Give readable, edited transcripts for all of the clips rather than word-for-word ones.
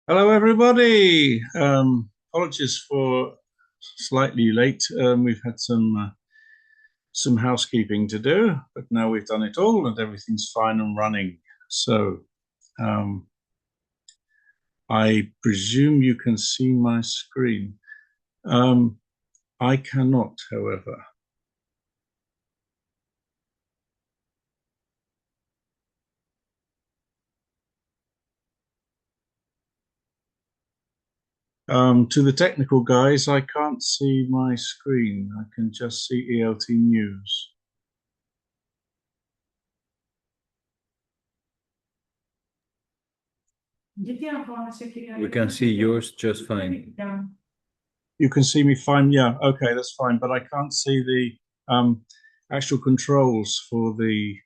Hello, everybody. Apologies for slightly late. We've had some housekeeping to do, but now we've done it all and everything's fine and running. So um, I presume you can see my screen. Um, I cannot, however. To the technical guys, I can't see my screen. I can just see ELT News. We can see yours just fine. You can see me fine. Yeah, okay, that's fine. But I can't see the actual controls for the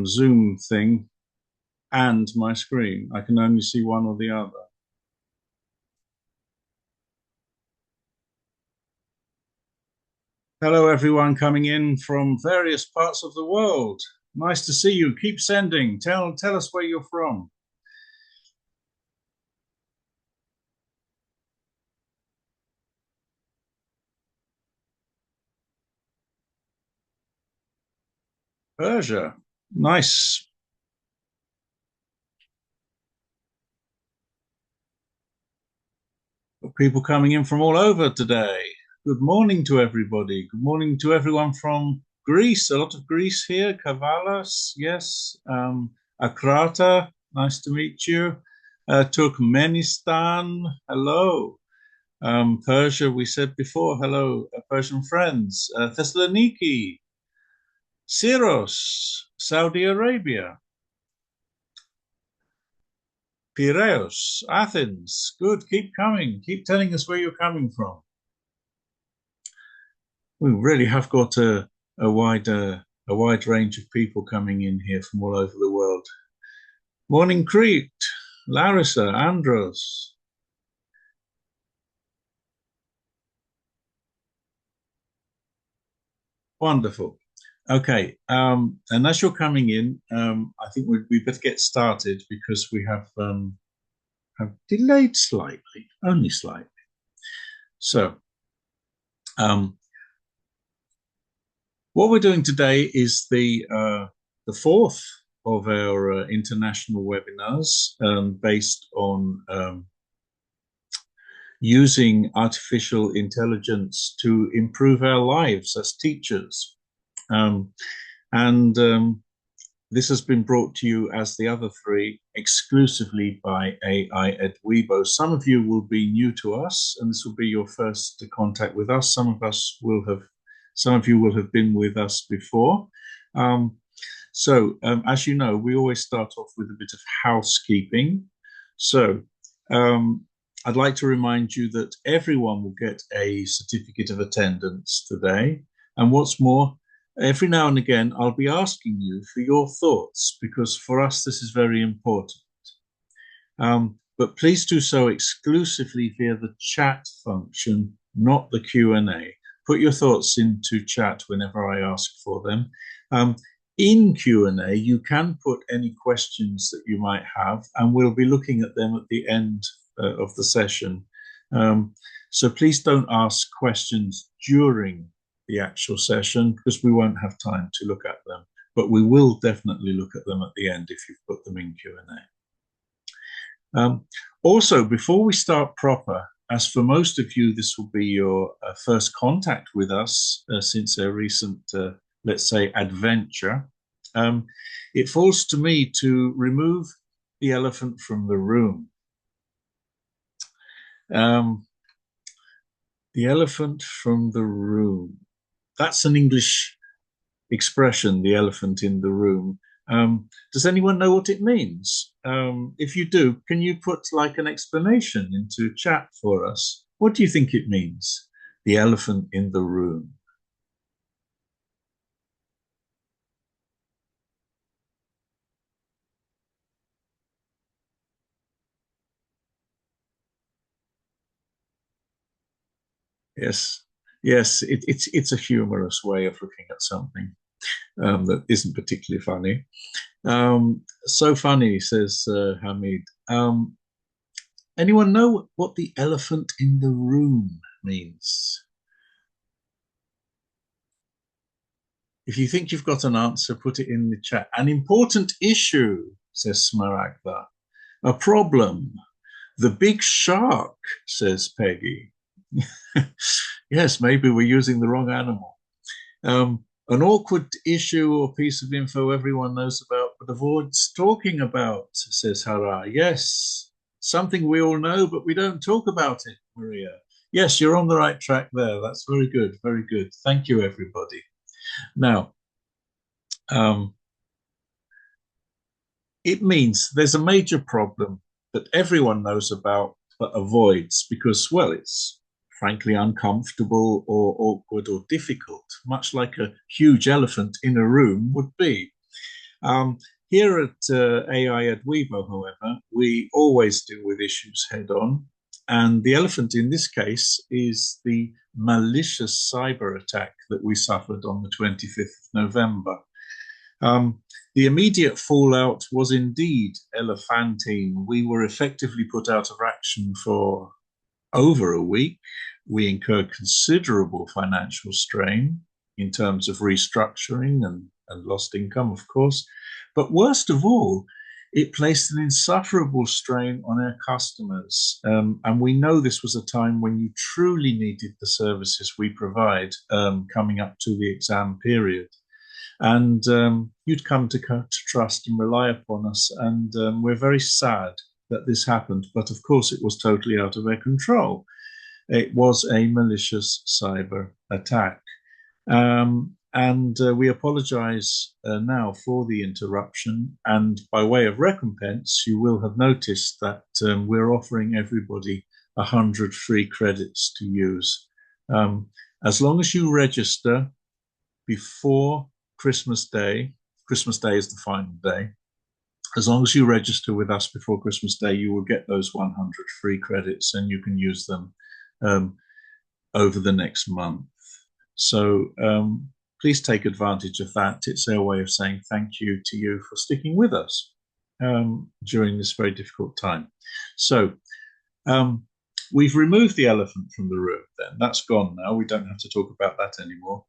Zoom thing and my screen. I can only see one or the other. Hello, everyone coming in from various parts of the world. Nice to see you. Keep sending. Tell us where you're from. Persia. Nice. People coming in from all over today. Good morning to everybody. Good morning to everyone from Greece. A lot of Greece here. Kavalas, yes. Akrata, nice to meet you. Turkmenistan, hello. Persia, we said before, hello. Persian friends. Thessaloniki, Syros, Saudi Arabia. Piraeus, Athens. Good, keep coming. Keep telling us where you're coming from. We really have got a wide range of people coming in here from all over the world. Morning, Crete, Larissa, Andros. Wonderful. Okay, and as you're coming in, I think we better get started because we have delayed slightly, only slightly. So, um, what we're doing today is the fourth of our international webinars based on using artificial intelligence to improve our lives as teachers. And this has been brought to you, as the other three, exclusively by AI EdWiBo. Some of you will be new to us, and this will be your first contact with us. Some of you will have been with us before. As you know, we always start off with a bit of housekeeping. So, I'd like to remind you that everyone will get a certificate of attendance today. And what's more, every now and again, I'll be asking you for your thoughts because for us, this is very important. But please do so exclusively via the chat function, not the Q&A. Put your thoughts into chat whenever I ask for them. In Q&A, you can put any questions that you might have, and we'll be looking at them at the end of the session. So please don't ask questions during the actual session because we won't have time to look at them, but we will definitely look at them at the end if you've put them in Q&A. Also, before we start proper, as for most of you, this will be your first contact with us since our recent, let's say, adventure. It falls to me to remove the elephant from the room. The elephant from the room. That's an English expression, the elephant in the room. Does anyone know what it means? If you do, can you put like an explanation into chat for us? What do you think it means? The elephant in the room. Yes, yes, it's a humorous way of looking at something that isn't particularly funny. So funny, says Hamid. Anyone know what the elephant in the room means? If you think you've got an answer, put it in the chat. An important issue, says Smaragda. A problem. The big shark, says Peggy. Yes, maybe we're using the wrong animal. An awkward issue or piece of info everyone knows about but avoids talking about, says Hara. Yes, something we all know, but we don't talk about it, Maria. Yes, you're on the right track there. That's very good, very good. Thank you, everybody. Now, it means there's a major problem that everyone knows about but avoids because, well, it's frankly uncomfortable or awkward or difficult, much like a huge elephant in a room would be. Here at AI EdWiBo, however, we always deal with issues head on. And the elephant in this case is the malicious cyber attack that we suffered on the 25th of November. The immediate fallout was indeed elephantine. We were effectively put out of action for over a week. We incurred considerable financial strain in terms of restructuring and lost income, of course. But worst of all, it placed an insufferable strain on our customers. And we know this was a time when you truly needed the services we provide coming up to the exam period. And you'd come to trust and rely upon us. And we're very sad that this happened. But of course, it was totally out of our control. It was a malicious cyber attack. And we apologize now for the interruption. And by way of recompense, you will have noticed that we're offering everybody 100 free credits to use. As long as you register before Christmas Day is the final day. As long as you register with us before Christmas Day, you will get those 100 free credits and you can use them over the next month. So please take advantage of that. It's our way of saying thank you to you for sticking with us during this very difficult time. So we've removed the elephant from the room then. That's gone now. We don't have to talk about that anymore.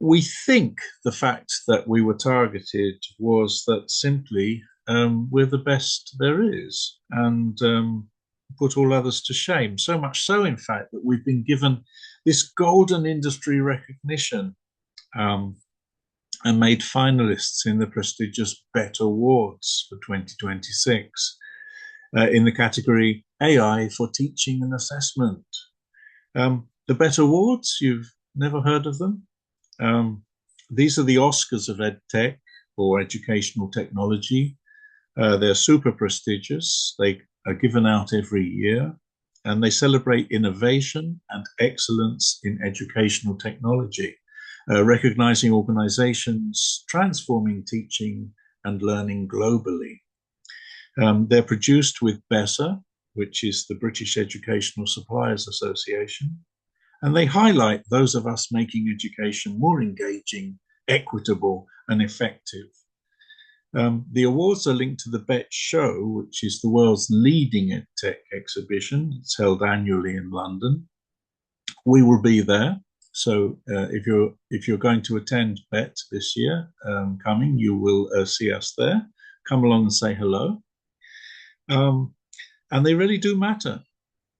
We think the fact that we were targeted was that simply we're the best there is and put all others to shame. So much so, in fact, that we've been given this golden industry recognition and made finalists in the prestigious BET Awards for 2026 in the category AI for Teaching and Assessment. The BET Awards, you've never heard of them? These are the Oscars of EdTech or educational technology. They're super prestigious. They are given out every year, and they celebrate innovation and excellence in educational technology, recognizing organizations transforming teaching and learning globally. They're produced with BESA, which is the British Educational Suppliers Association, and they highlight those of us making education more engaging, equitable, and effective. The awards are linked to the BET Show, which is the world's leading EdTech exhibition. It's held annually in London. We will be there. So if you're going to attend BET this year coming, you will see us there. Come along and say hello. And they really do matter,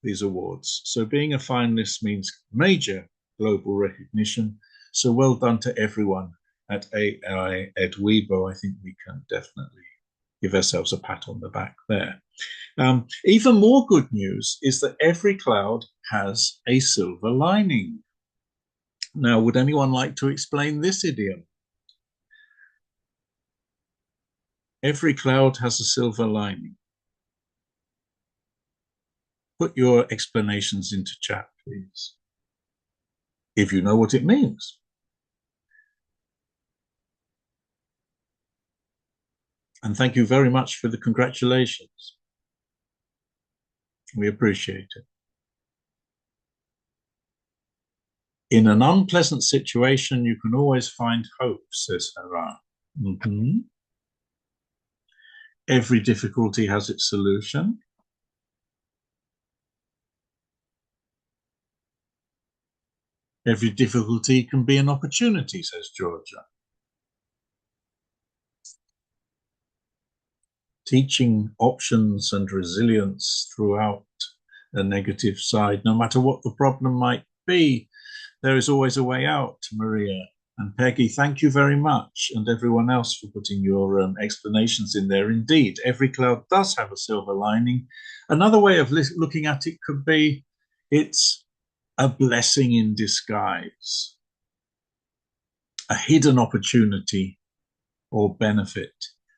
these awards. So being a finalist means major global recognition. So well done to everyone at AI EdWiBo. I think we can definitely give ourselves a pat on the back there. Even more good news is that every cloud has a silver lining. Now, would anyone like to explain this idiom? Every cloud has a silver lining. Put your explanations into chat, please, if you know what it means. And thank you very much for the congratulations. We appreciate it. In an unpleasant situation, you can always find hope, says Haran. Every difficulty has its solution. Every difficulty can be an opportunity, says Georgia. Teaching options and resilience throughout a negative side, no matter what the problem might be, there is always a way out, Maria. And Peggy, thank you very much, and everyone else for putting your explanations in there. Indeed, every cloud does have a silver lining. Another way of looking at it could be it's a blessing in disguise, a hidden opportunity or benefit.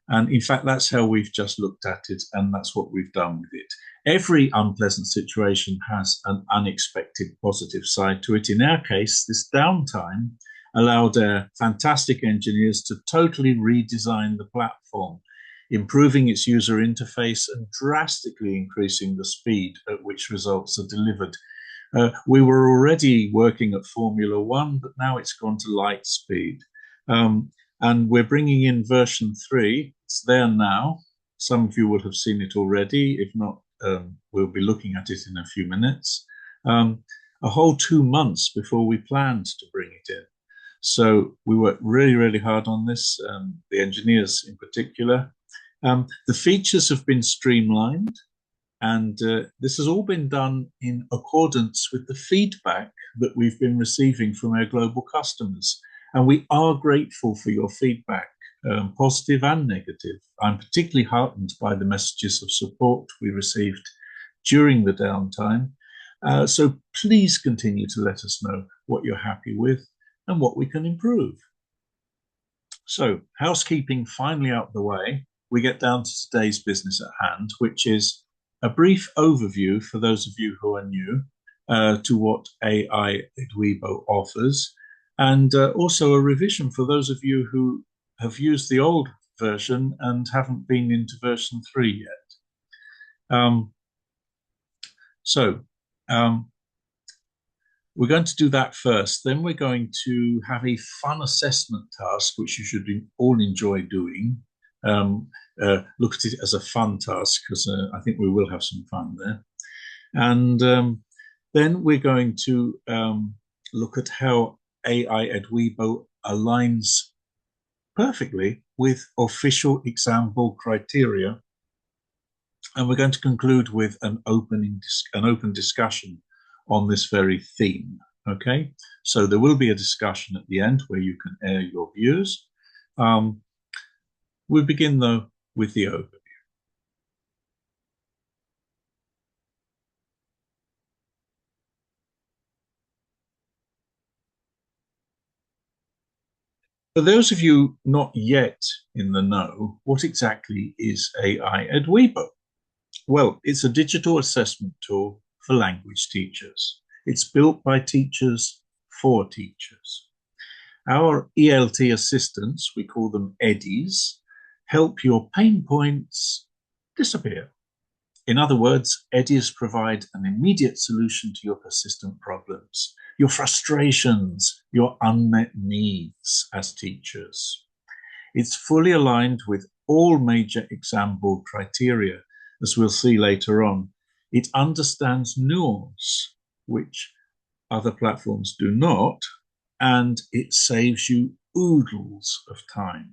And in fact, that's how we've just looked at it, and that's what we've done with it. Every unpleasant situation has an unexpected positive side to it. In our case, this downtime allowed our fantastic engineers to totally redesign the platform, improving its user interface and drastically increasing the speed at which results are delivered. We were already working at Formula One, but now it's gone to light speed. And we're bringing in version 3. It's there now. Some of you will have seen it already. If not, we'll be looking at it in a few minutes. A whole 2 months before we planned to bring it in. So we worked really, really hard on this, the engineers in particular. The features have been streamlined, and this has all been done in accordance with the feedback that we've been receiving from our global customers. And we are grateful for your feedback, positive and negative. I'm particularly heartened by the messages of support we received during the downtime. So please continue to let us know what you're happy with and what we can improve. So, housekeeping finally out of the way, we get down to today's business at hand, which is a brief overview for those of you who are new to what AI EdWiBo offers, and also a revision for those of you who have used the old version and haven't been into version 3 yet. We're going to do that first. Then we're going to have a fun assessment task, which you should all enjoy doing. Look at it as a fun task, because I think we will have some fun there. And then we're going to look at how AI EdWiBo aligns perfectly with official example criteria. And we're going to conclude with an open discussion on this very theme. Okay, so there will be a discussion at the end where you can air your views. We'll begin though with the overview. For those of you not yet in the know, what exactly is AI EdWiBo? Well, it's a digital assessment tool for language teachers. It's built by teachers for teachers. Our ELT assistants, we call them EDIs, help your pain points disappear. In other words, EDIs provide an immediate solution to your persistent problems, your frustrations, your unmet needs as teachers. It's fully aligned with all major exam board criteria, as we'll see later on. It understands nuance, which other platforms do not, and it saves you oodles of time.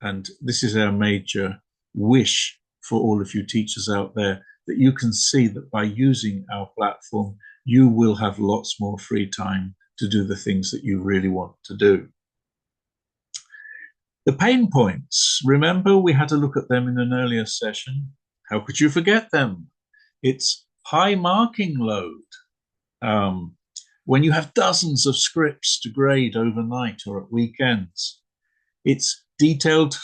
And this is our major wish for all of you teachers out there, that you can see that by using our platform, you will have lots more free time to do the things that you really want to do. The pain points, remember we had a look at them in an earlier session. How could you forget them? It's high marking load. When you have dozens of scripts to grade overnight or at weekends. It's detailed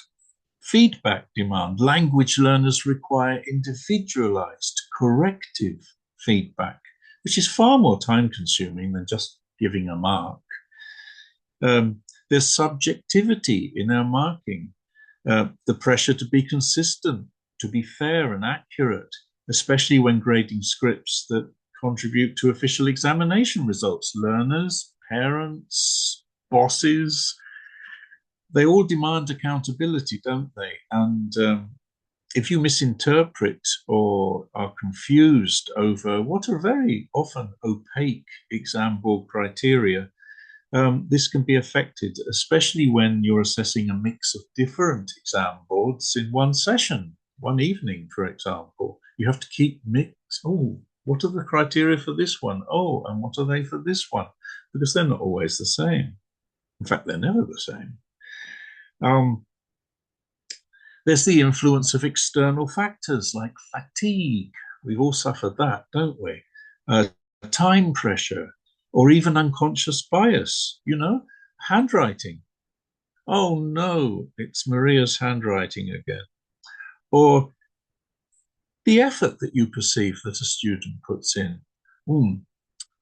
feedback demand. Language learners require individualized, corrective feedback, which is far more time consuming than just giving a mark. There's subjectivity in our marking, the pressure to be consistent, to be fair and accurate, especially when grading scripts that contribute to official examination results. Learners, parents, bosses, they all demand accountability, don't they? And if you misinterpret or are confused over what are very often opaque exam board criteria, this can be affected, especially when you're assessing a mix of different exam boards in one session, one evening, for example. You have to keep mix. Oh, what are the criteria for this one? Oh, and what are they for this one? Because they're not always the same. In fact, they're never the same. There's the influence of external factors like fatigue. We've all suffered that, don't we? Time pressure, or even unconscious bias, handwriting. Oh no, it's Maria's handwriting again. Or the effort that you perceive that a student puts in.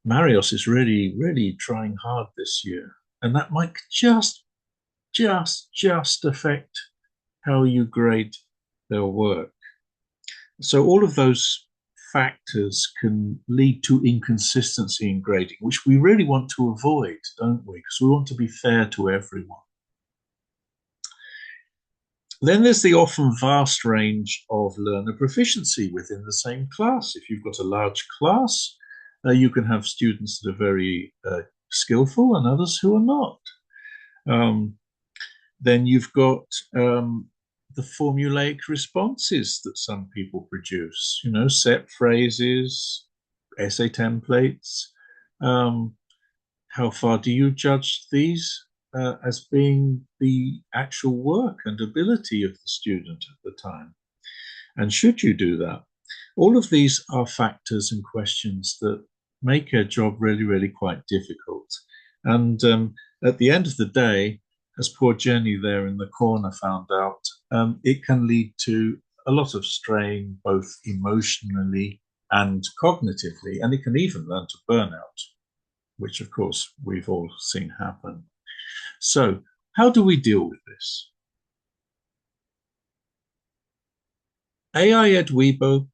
Marios is really, really trying hard this year. And that might just affect how you grade their work. So all of those factors can lead to inconsistency in grading, which we really want to avoid, don't we? Because we want to be fair to everyone. Then there's the often vast range of learner proficiency within the same class. If you've got a large class, you can have students that are very skillful and others who are not. Then you've got the formulaic responses that some people produce, set phrases, essay templates. How far do you judge these as being the actual work and ability of the student at the time? And should you do that? All of these are factors and questions that make a job really, really quite difficult. And at the end of the day, as poor Jenny there in the corner found out, it can lead to a lot of strain, both emotionally and cognitively, and it can even lead to burnout, which of course we've all seen happen. So how do we deal with this? AI EdWiBo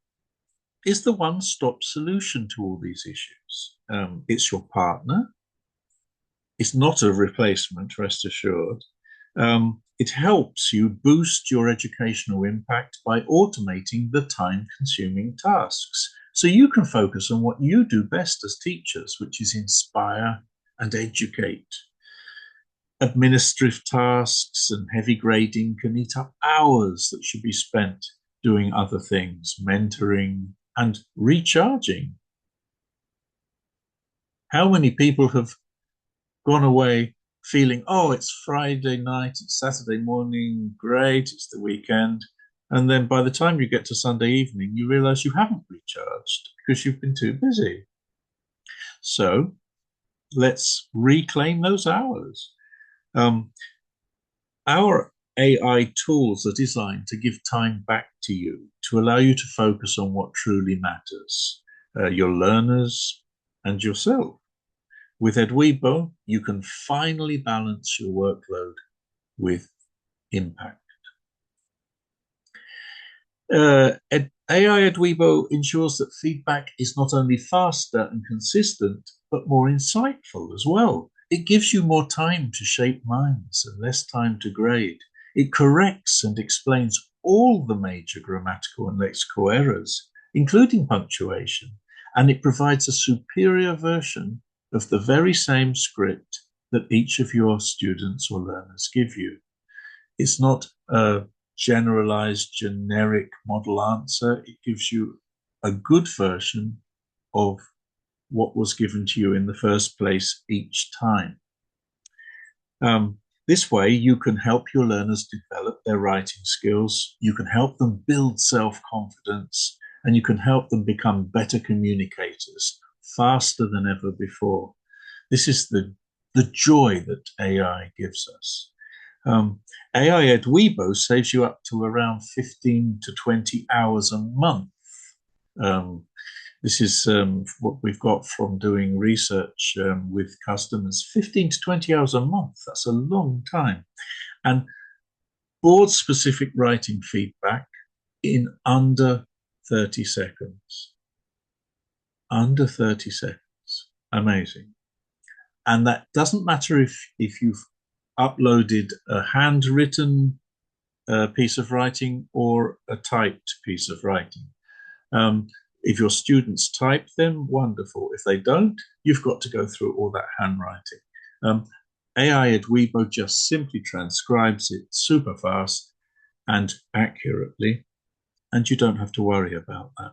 is the one-stop solution to all these issues. It's your partner. It's not a replacement, rest assured. It helps you boost your educational impact by automating the time-consuming tasks, so you can focus on what you do best as teachers, which is inspire and educate. Administrative tasks and heavy grading can eat up hours that should be spent doing other things, mentoring and recharging. How many people have gone away feeling, oh, it's Friday night, it's Saturday morning, great, it's the weekend. And then by the time you get to Sunday evening, you realize you haven't recharged because you've been too busy. So let's reclaim those hours. Our AI tools are designed to give time back to you, to allow you to focus on what truly matters, your learners and yourself. With EdWiBo, you can finally balance your workload with impact. AI EdWiBo ensures that feedback is not only faster and consistent, but more insightful as well. It gives you more time to shape minds and less time to grade. It corrects and explains all the major grammatical and lexical errors, including punctuation, and it provides a superior version of the very same script that each of your students or learners give you. It's not a generalized, generic model answer. It gives you a good version of what was given to you in the first place each time. This way, you can help your learners develop their writing skills, you can help them build self-confidence, and you can help them become better communicators faster than ever before. This is the joy that AI gives us. AI EdWiBo saves you up to around 15 to 20 hours a month. This is what we've got from doing research with customers. 15 to 20 hours a month, that's a long time. And board-specific writing feedback in under 30 seconds. Under 30 seconds. Amazing. And that doesn't matter if you've uploaded a handwritten piece of writing or a typed piece of writing. If your students type them, wonderful. If they don't, you've got to go through all that handwriting. AI EdWiBo just simply transcribes it super fast and accurately, and you don't have to worry about that,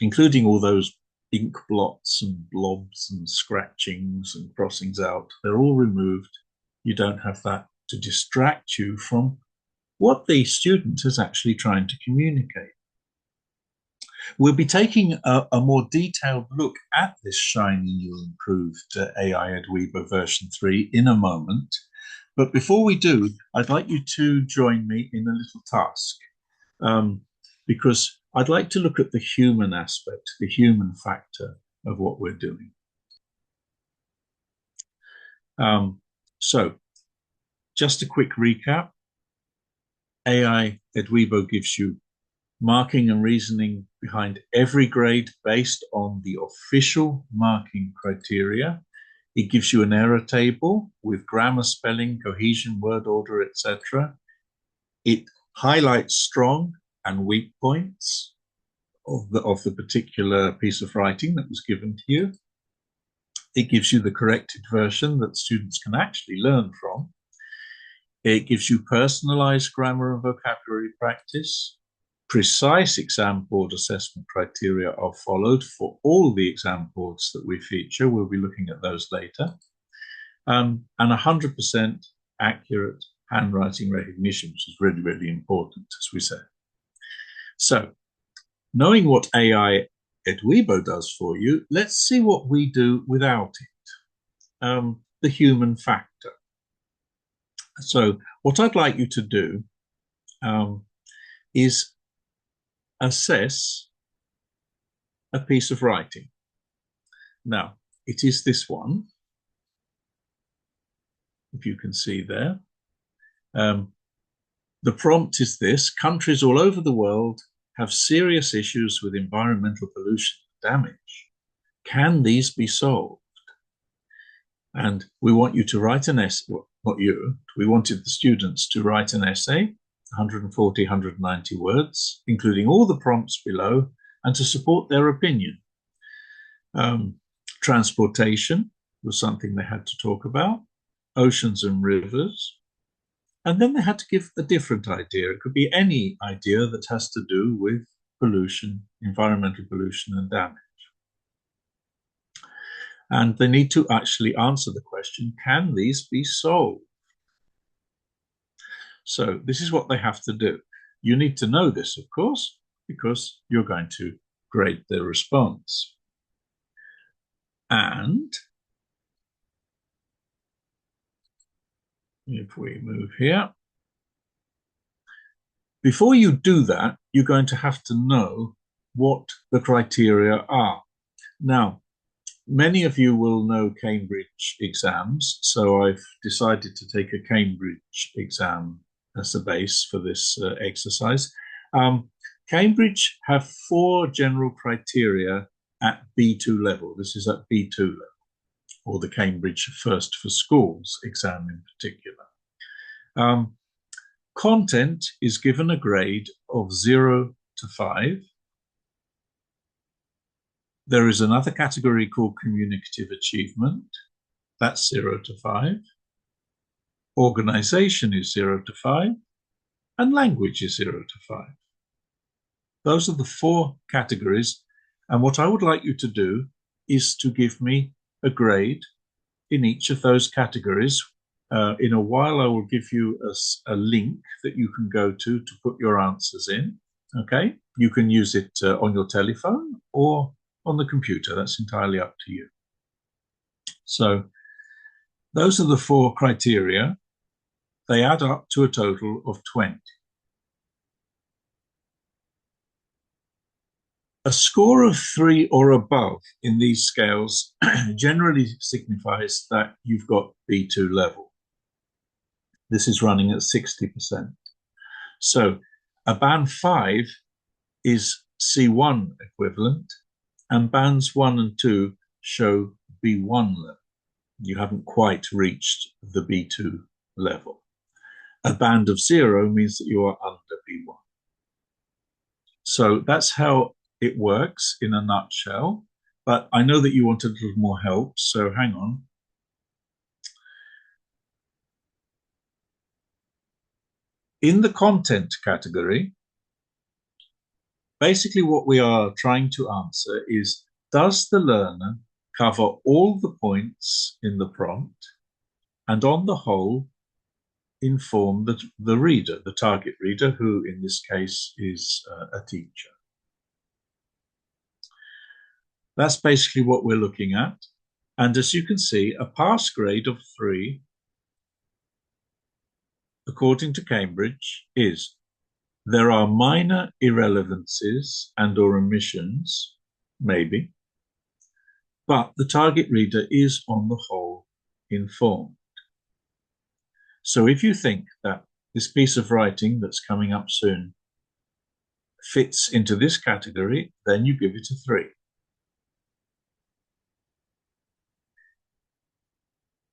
including all those ink blots and blobs and scratchings and crossings out. They're all removed. You don't have that to distract you from what the student is actually trying to communicate. We'll be taking a more detailed look at this shiny new improved AI EdWiBo version 3 in a moment. But before we do, I'd like you to join me in a little task, because I'd like to look at the human aspect, the human factor of what we're doing. So just a quick recap. AI EdWiBo gives you marking and reasoning behind every grade based on the official marking criteria. It gives you an error table with grammar, spelling, cohesion, word order, etc. It highlights strong and weak points of the particular piece of writing that was given to you. It gives you the corrected version that students can actually learn from. It gives you personalized grammar and vocabulary practice. Precise exam board assessment criteria are followed for all the exam boards that we feature. We'll be looking at those later. And 100% accurate handwriting recognition, which is really, really important, as we say. So, knowing what AI EdWiBo does for you, let's see what we do without it, the human factor. So what I'd like you to do is assess a piece of writing. Now, it is this one, if you can see there. The prompt is this: countries all over the world have serious issues with environmental pollution and damage. Can these be solved? And we want you to write an essay, well, not you, we wanted the students to write an essay, 140, 190 words, including all the prompts below, and to support their opinion. Transportation was something they had to talk about, oceans and rivers, and then they had to give a different idea. It could be any idea that has to do with pollution, environmental pollution and damage. And they need to actually answer the question, can these be solved? So this is what they have to do. You need to know this, of course, because you're going to grade their response. And if we move here, before you do that, you're going to have to know what the criteria are. Now, many of you will know Cambridge exams, so I've decided to take a Cambridge exam as a base for this exercise. Cambridge have 4 general criteria at B2 level. This is at B2 level, or the Cambridge First for Schools exam in particular. Content is given a grade of 0 to 5. There is another category called communicative achievement. That's 0 to 5. Organization is 0 to 5. And language is 0 to 5. Those are the 4 categories. And what I would like you to do is to give me a grade in each of those categories. In a while, I will give you a link that you can go to put your answers in. Okay? You can use it on your telephone or on the computer. That's entirely up to you. So those are the 4 criteria. They add up to a total of 20. A score of 3 or above in these scales generally signifies that you've got B2 level. This is running at 60%. So a band 5 is C1 equivalent, and bands 1 and 2 show B1 level. You haven't quite reached the B2 level. A band of 0 means that you are under B1. So that's how it works in a nutshell. But I know that you want a little more help, so hang on. In the content category, basically what we are trying to answer is, does the learner cover all the points in the prompt and on the whole inform the reader, the target reader, who in this case is a teacher? That's basically what we're looking at. And as you can see, a pass grade of 3, according to Cambridge, is there are minor irrelevancies and or omissions, maybe, but the target reader is on the whole informed. So if you think that this piece of writing that's coming up soon fits into this category, then you give it a 3.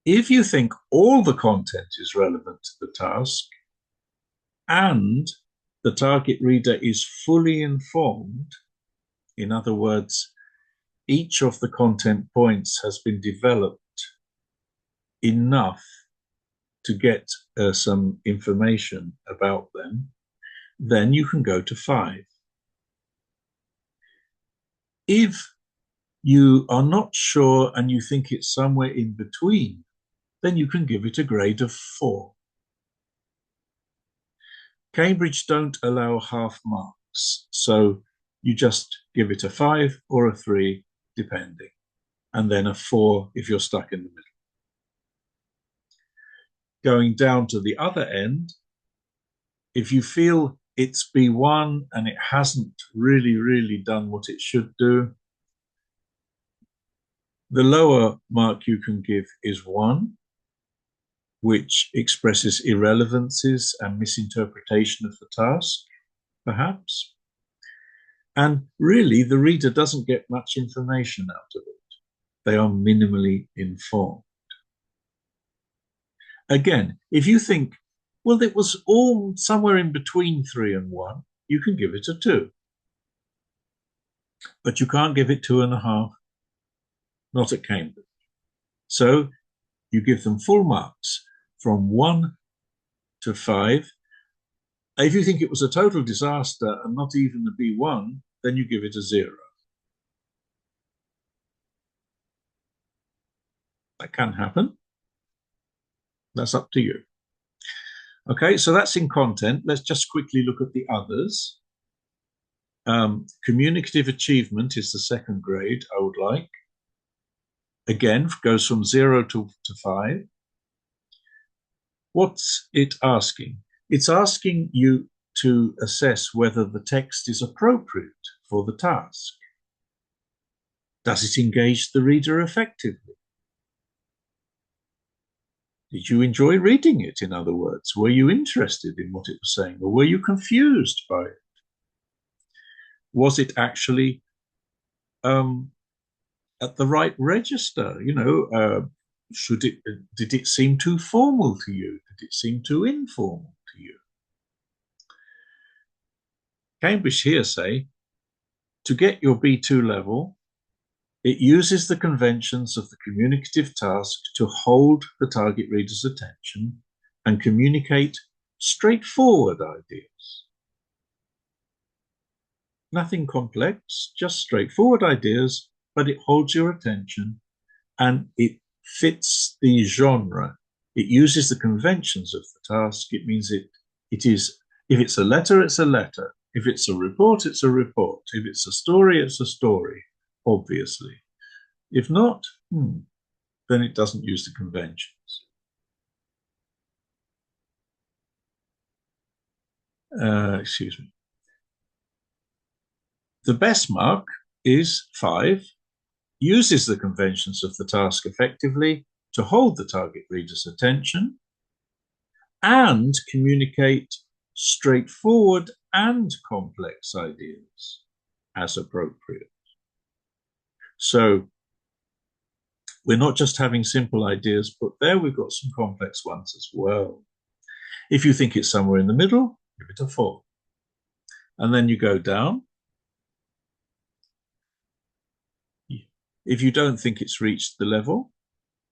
If you think all the content is relevant to the task and the target reader is fully informed, in other words, each of the content points has been developed enough to get some information about them, then you can go to 5. If you are not sure and you think it's somewhere in between, then you can give it a grade of 4. Cambridge don't allow half marks, so you just give it a 5 or a 3, depending, and then a 4 if you're stuck in the middle. Going down to the other end, if you feel it's B1 and it hasn't really done what it should do, the lower mark you can give is 1, which expresses irrelevancies and misinterpretation of the task, perhaps. And really, the reader doesn't get much information out of it. They are minimally informed. Again, if you think, well, it was all somewhere in between 3 and 1, you can give it a 2. But you can't give it 2.5, not at Cambridge. So you give them full marks from 1 to 5. If you think it was a total disaster and not even a B1, then you give it a 0. That can happen. That's up to you. Okay, so that's in content. Let's just quickly look at the others. Communicative achievement is the second grade I would like. Again, goes from 0 to 5. What's it asking? It's asking you to assess whether the text is appropriate for the task. Does it engage the reader effectively? Did you enjoy reading it, in other words? Were you interested in what it was saying, or were you confused by it? Was it actually at the right register? Did it seem too formal to you? Did it seem too informal to you? Cambridge here say, to get your B2 level, it uses the conventions of the communicative task to hold the target reader's attention and communicate straightforward ideas. Nothing complex, just straightforward ideas, but it holds your attention and it fits the genre. It uses the conventions of the task. It means it is, if it's a letter, it's a letter. If it's a report, it's a report. If it's a story, it's a story, obviously. If not, then it doesn't use the conventions. Excuse me. The best mark is 5, uses the conventions of the task effectively to hold the target reader's attention and communicate straightforward and complex ideas as appropriate. So we're not just having simple ideas put there, we've got some complex ones as well. If you think it's somewhere in the middle, give it a 4. And then you go down. If you don't think it's reached the level,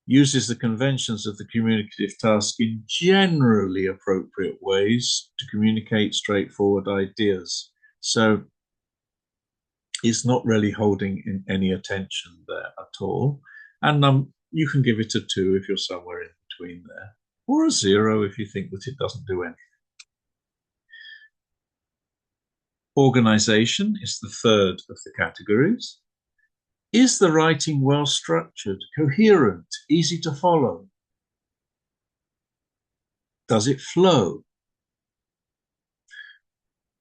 uses the conventions of the communicative task in generally appropriate ways to communicate straightforward ideas. So it's not really holding in any attention there at all. And you can give it a 2 if you're somewhere in between there, or a 0 if you think that it doesn't do anything. Organization is the third of the categories. Is the writing well structured, coherent, easy to follow? Does it flow?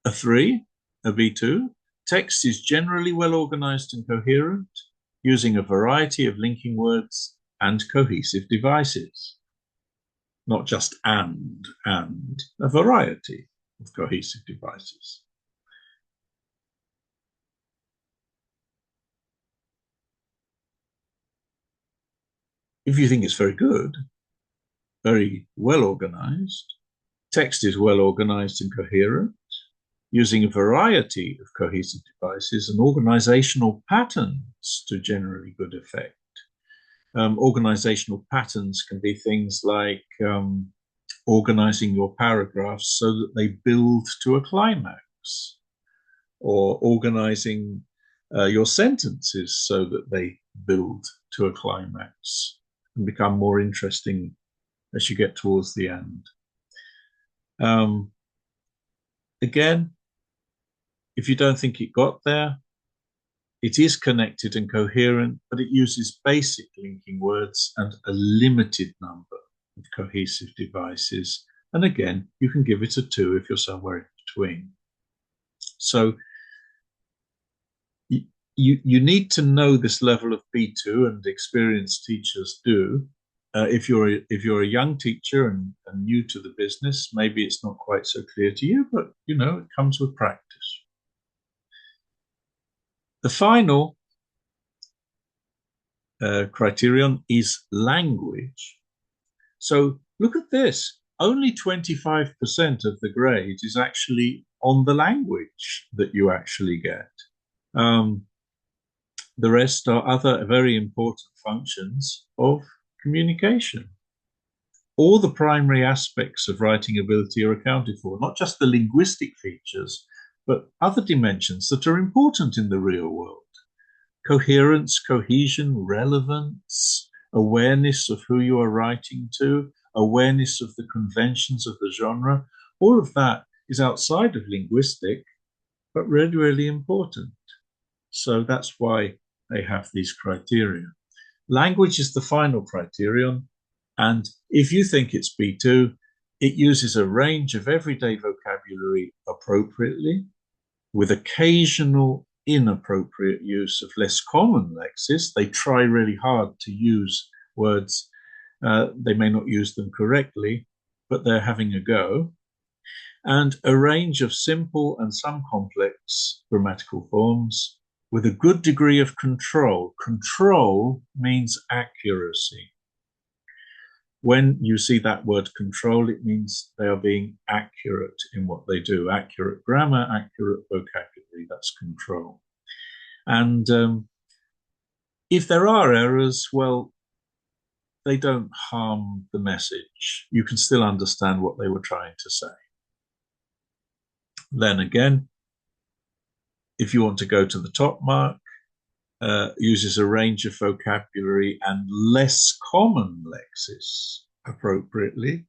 A 3, a B2. Text is generally well organized and coherent, using a variety of linking words and cohesive devices. Not just and, a variety of cohesive devices. If you think it's very good, very well organized, text is well organized and coherent, using a variety of cohesive devices and organizational patterns to generally good effect. Organizational patterns can be things like organizing your paragraphs so that they build to a climax, or organizing your sentences so that they build to a climax and become more interesting as you get towards the end. Again, if you don't think it got there, it is connected and coherent, but it uses basic linking words and a limited number of cohesive devices. And again, you can give it a 2 if you're somewhere in between. So you need to know this level of B2, and experienced teachers do. If you're a young teacher and new to the business, maybe it's not quite so clear to you, but it comes with practice. The final criterion is language. So look at this. Only 25% of the grade is actually on the language that you actually get. The rest are other very important functions of communication. All the primary aspects of writing ability are accounted for, not just the linguistic features, but other dimensions that are important in the real world. Coherence, cohesion, relevance, awareness of who you are writing to, awareness of the conventions of the genre. All of that is outside of linguistic, but really, really important. So that's why they have these criteria. Language is the final criterion. And if you think it's B2, it uses a range of everyday vocabulary appropriately, with occasional inappropriate use of less common lexis. They try really hard to use words. They may not use them correctly, but they're having a go. And a range of simple and some complex grammatical forms with a good degree of control. Control means accuracy. When you see that word control, it means they are being accurate in what they do. Accurate grammar, accurate vocabulary, that's control. And if there are errors, well, they don't harm the message. You can still understand what they were trying to say. Then again, if you want to go to the top mark, uses a range of vocabulary and less common lexis appropriately,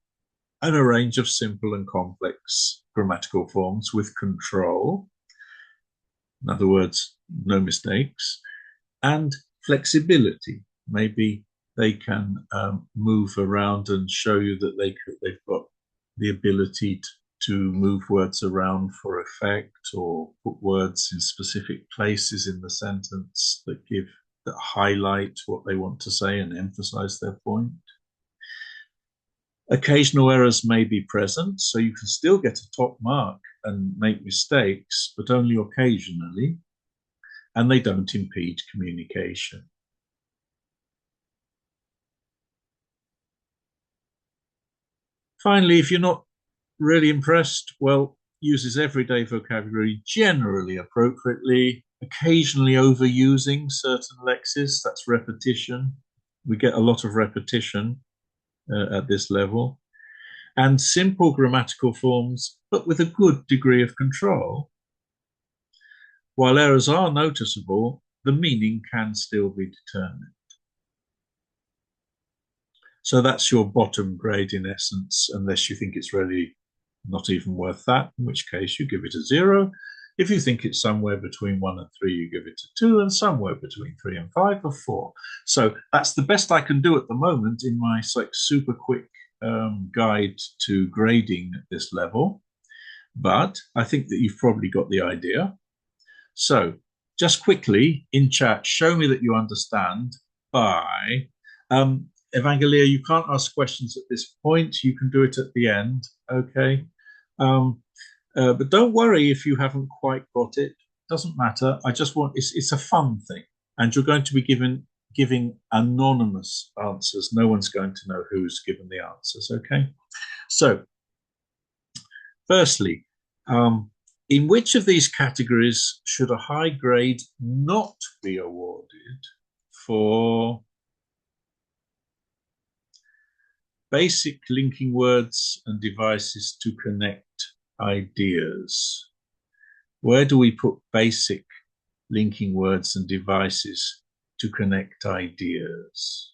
and a range of simple and complex grammatical forms with control. In other words, no mistakes, and flexibility. Maybe they can move around and show you that they've got the ability to move words around for effect, or put words in specific places in the sentence that highlight what they want to say and emphasize their point. Occasional errors may be present, so you can still get a top mark and make mistakes, but only occasionally, and they don't impede communication. Finally, if you're not Really impressed? Well, uses everyday vocabulary generally appropriately, occasionally overusing certain lexes. That's repetition. We get a lot of repetition at this level. And simple grammatical forms, but with a good degree of control. While errors are noticeable, the meaning can still be determined. So that's your bottom grade in essence, unless you think it's really not even worth that, in which case you give it a 0. If you think it's somewhere between 1 and 3, you give it a 2, and somewhere between 3 and 5, a 4. So that's the best I can do at the moment in my super quick guide to grading at this level. But I think that you've probably got the idea. So just quickly in chat, show me that you understand by Evangelia, you can't ask questions at this point. You can do it at the end, okay? But don't worry if you haven't quite got it. Doesn't matter. I just want it's a fun thing, and you're going to be giving anonymous answers. No one's going to know who's given the answers. Okay. So, firstly, in which of these categories should a high grade not be awarded for basic linking words and devices to connect ideas? Where do we put basic linking words and devices to connect ideas?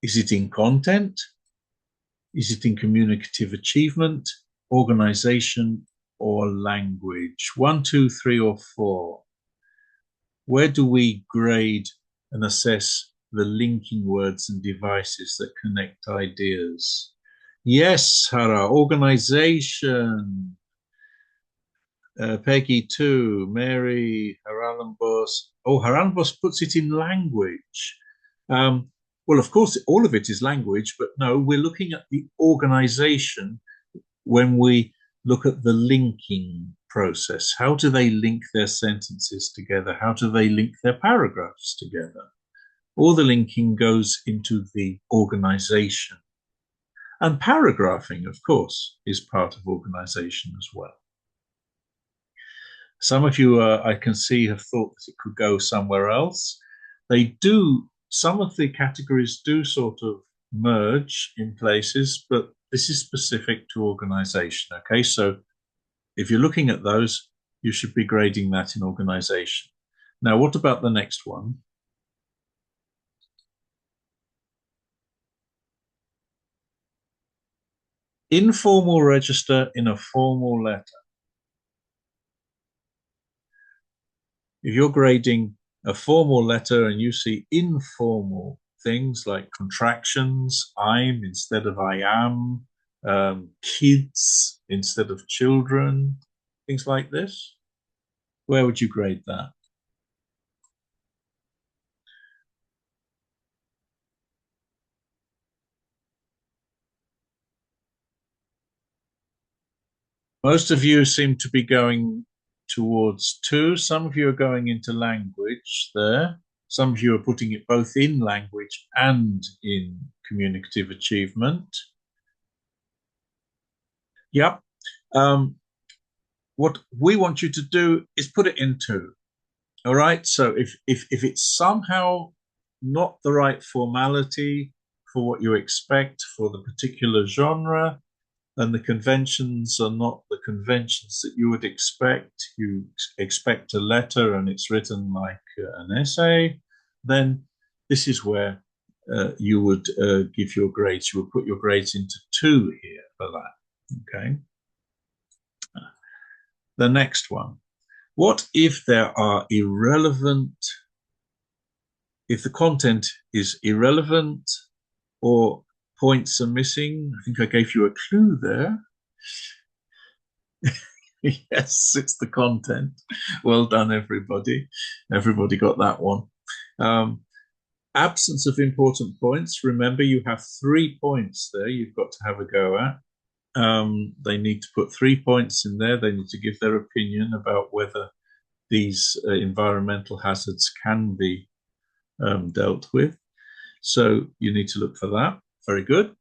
Is it in content? Is it in communicative achievement, organization, or language? 1, 2, 3, or 4. Where do we grade and assess the linking words and devices that connect ideas? Yes, Hara, organization. Peggy 2, Mary, Haralambos. Oh, Haralambos puts it in language. Well, of course, all of it is language, but no, we're looking at the organization when we look at the linking process. How do they link their sentences together? How do they link their paragraphs together? All the linking goes into the organization. And paragraphing, of course, is part of organization as well. Some of you, I can see, have thought that it could go somewhere else. They do, some of the categories do sort of merge in places, but this is specific to organization, okay? So if you're looking at those, you should be grading that in organization. Now, what about the next one? Informal register in a formal letter. If you're grading a formal letter and you see informal things like contractions, I'm instead of I am, kids instead of children, things like this, where would you grade that? Most of you seem to be going towards 2. Some of you are going into language there. Some of you are putting it both in language and in communicative achievement. Yep. What we want you to do is put it in 2. All right. So if it's somehow not the right formality for what you expect for the particular genre, and the conventions are not the conventions that you would expect, you expect a letter and it's written like an essay, then this is where you would give your grades. You would put your grades into 2 here for that, okay? The next one. What if there are irrelevant, if the content is irrelevant or points are missing? I think I gave you a clue there. Yes, it's the content. Well done, everybody. Everybody got that one. Absence of important points. Remember, you have 3 points there you've got to have a go at. They need to put 3 points in there. They need to give their opinion about whether these environmental hazards can be dealt with. So you need to look for that. Very good.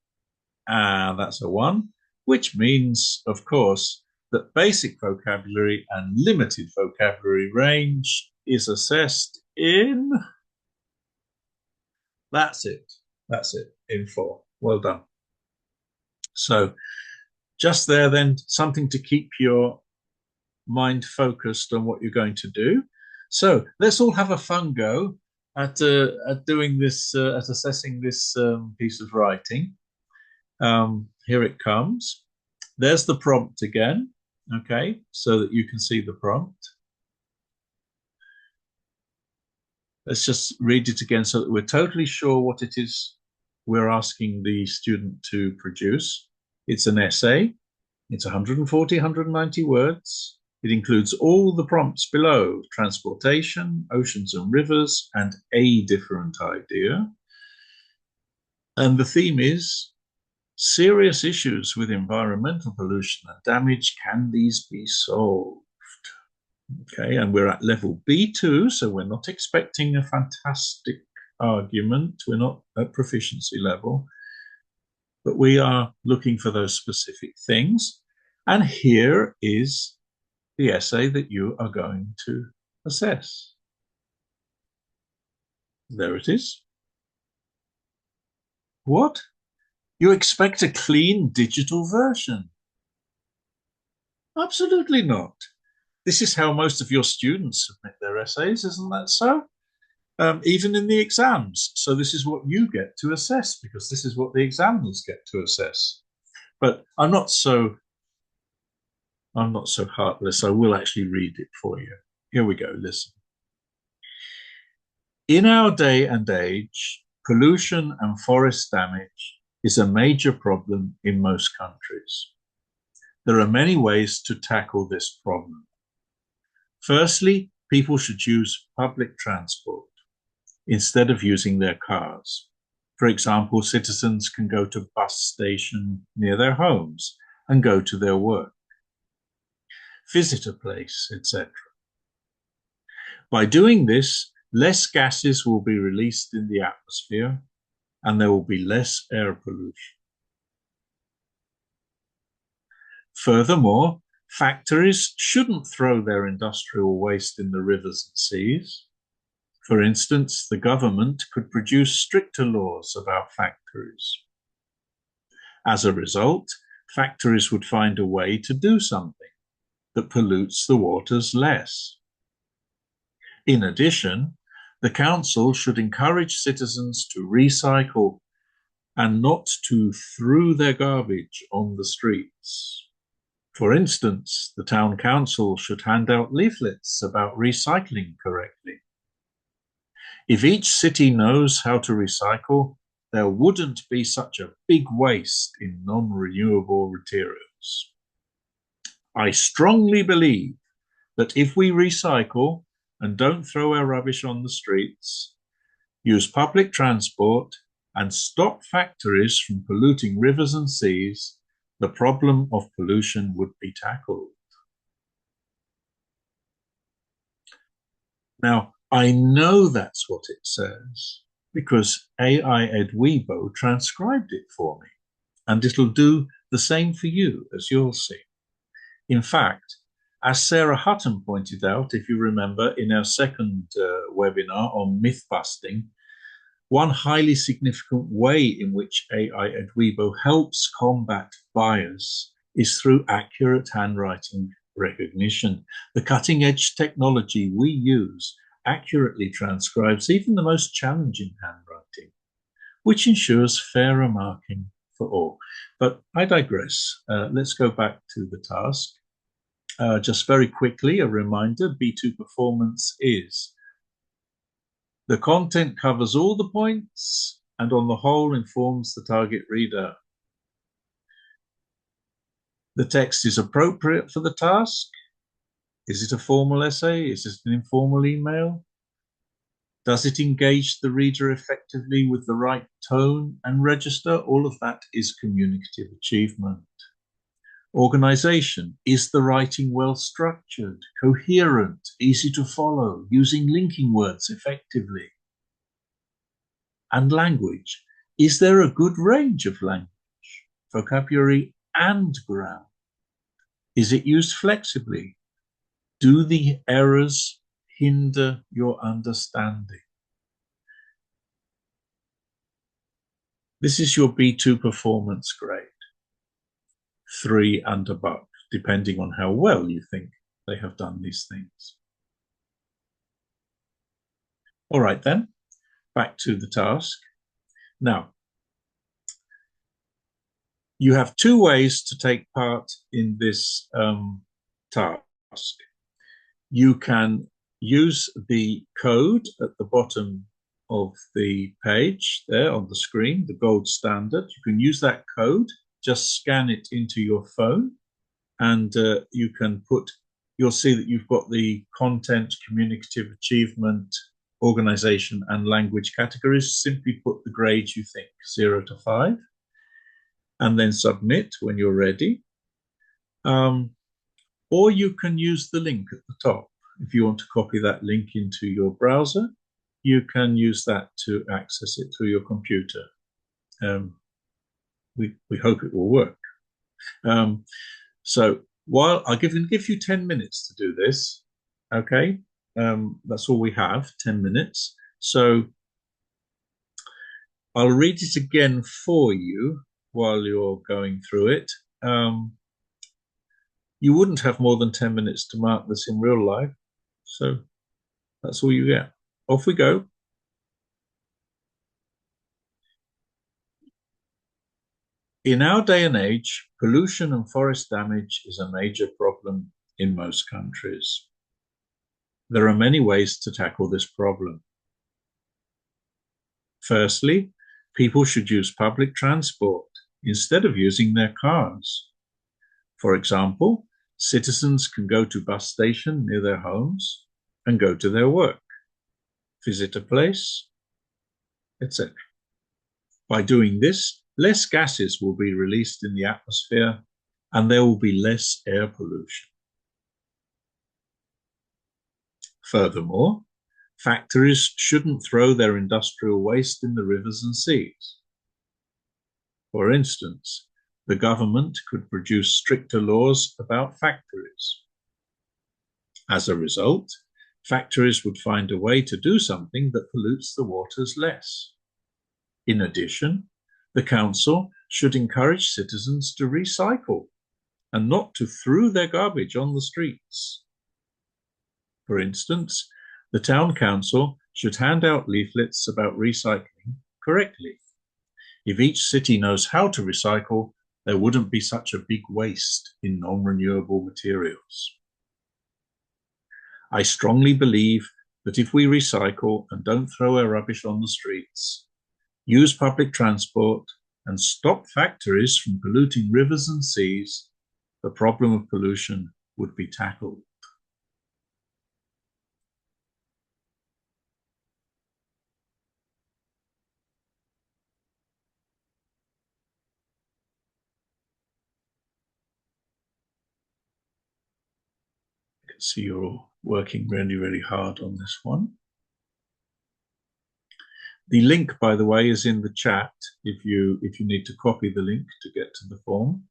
And that's a 1, which means, of course, that basic vocabulary and limited vocabulary range is assessed in, that's it, in 4. Well done. So just there then, something to keep your mind focused on what you're going to do. So let's all have a fun go at doing this, at assessing this piece of writing. Here it comes. There's the prompt again, okay, so that you can see the prompt. Let's just read it again so that we're totally sure what it is we're asking the student to produce. It's an essay. It's 140, 190 words. It includes all the prompts below: transportation, oceans and rivers, and a different idea. And the theme is serious issues with environmental pollution and damage. Can these be solved? Okay, and we're at level B2, so we're not expecting a fantastic argument. We're not at proficiency level, but we are looking for those specific things. And here is the essay that you are going to assess. There it is. What? You expect a clean digital version? Absolutely not. This is how most of your students submit their essays, isn't that so? Even in the exams. So this is what you get to assess, because this is what the examiners get to assess. But I'm not so heartless. I will actually read it for you. Here we go. Listen. In our day and age, pollution and forest damage is a major problem in most countries. There are many ways to tackle this problem. Firstly, people should use public transport instead of using their cars. For example, citizens can go to a bus station near their homes and go to their work, visit a place, etc. By doing this, less gases will be released in the atmosphere and there will be less air pollution. Furthermore, factories shouldn't throw their industrial waste in the rivers and seas. For instance, the government could produce stricter laws about factories. As a result, factories would find a way to do something that pollutes the waters less. In addition, the council should encourage citizens to recycle and not to throw their garbage on the streets. For instance, the town council should hand out leaflets about recycling correctly. If each city knows how to recycle, there wouldn't be such a big waste in non-renewable materials. I strongly believe that if we recycle and don't throw our rubbish on the streets, use public transport, and stop factories from polluting rivers and seas, the problem of pollution would be tackled. Now, I know that's what it says because AI EdWiBo transcribed it for me, and it'll do the same for you, as you'll see. In fact, as Sarah Hutton pointed out, if you remember, in our second webinar on myth busting, one highly significant way in which AI EdWiBo helps combat bias is through accurate handwriting recognition. The cutting-edge technology we use accurately transcribes even the most challenging handwriting, which ensures fairer marking for all. But I digress. Let's go back to the task. Just very quickly, a reminder, B2 performance is the content covers all the points and on the whole informs the target reader. The text is appropriate for the task. Is it a formal essay? Is it an informal email? Does it engage the reader effectively with the right tone and register? All of that is communicative achievement. Organization. Is the writing well structured, coherent, easy to follow, using linking words effectively? And language. Is there a good range of language, vocabulary, and grammar? Is it used flexibly? Do the errors hinder your understanding? This is your B2 performance grade, 3 and above, depending on how well you think they have done these things. All right, then, back to the task. Now, you have 2 ways to take part in this task. You can use the code at the bottom of the page there on the screen, the gold standard. You can use that code, just scan it into your phone, and you can you'll see that you've got the content, communicative achievement, organization, and language categories. Simply put the grades you think, 0 to 5, and then submit when you're ready. Or you can use the link at the top. If you want to copy that link into your browser, you can use that to access it through your computer. We hope it will work. So while I'll give you 10 minutes to do this, okay? That's all we have, 10 minutes. So I'll read it again for you while you're going through it. You wouldn't have more than 10 minutes to mark this in real life. So that's all you get. Off we go. In our day and age, pollution and forest damage is a major problem in most countries. There are many ways to tackle this problem. Firstly, people should use public transport instead of using their cars. For example, citizens can go to a bus station near their homes and go to their work, visit a place, etc. By doing this, less gases will be released in the atmosphere and there will be less air pollution. Furthermore, factories shouldn't throw their industrial waste in the rivers and seas. For instance, the government could produce stricter laws about factories. As a result, factories would find a way to do something that pollutes the waters less. In addition, the council should encourage citizens to recycle and not to throw their garbage on the streets. For instance, the town council should hand out leaflets about recycling correctly. If each city knows how to recycle, there wouldn't be such a big waste in non-renewable materials. I strongly believe that if we recycle and don't throw our rubbish on the streets, use public transport, and stop factories from polluting rivers and seas, the problem of pollution would be tackled. I can see you're all working really, really hard on this one. The link, by the way, is in the chat if you need to copy the link to get to the form.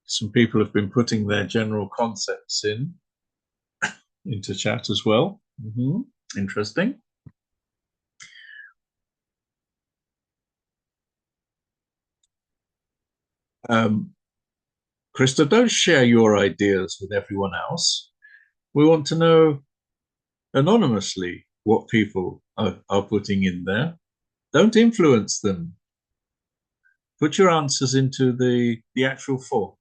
Some people have been putting their general concepts into chat as well. Interesting. Krista, don't share your ideas with everyone else. We want to know anonymously what people are putting in there. Don't influence them. Put your answers into the actual form,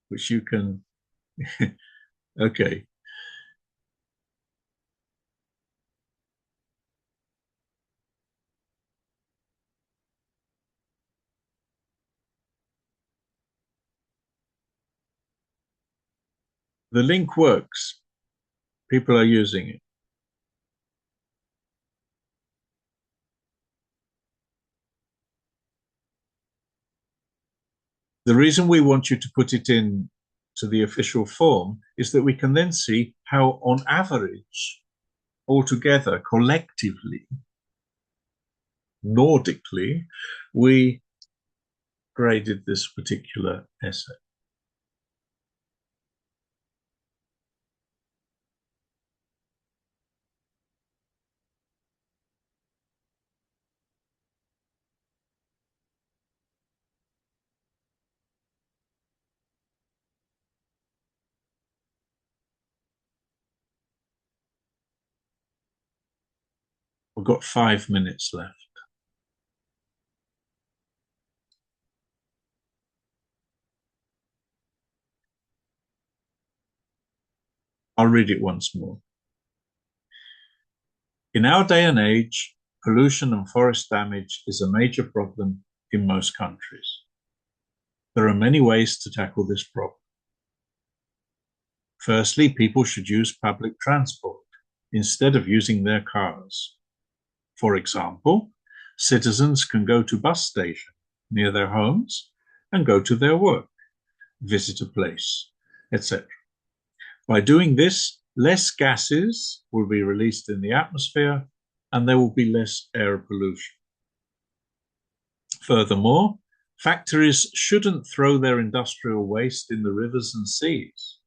which you can. Okay. The link works. People are using it. The reason we want you to put it in to the official form is that we can then see how, on average, altogether, collectively, Nordically, we graded this particular essay. We've got 5 minutes left. I'll read it once more. In our day and age, pollution and forest damage is a major problem in most countries. There are many ways to tackle this problem. Firstly, people should use public transport instead of using their cars. For example, citizens can go to a bus station near their homes and go to their work, visit a place, etc. By doing this, less gases will be released in the atmosphere and there will be less air pollution. Furthermore, factories shouldn't throw their industrial waste in the rivers and seas.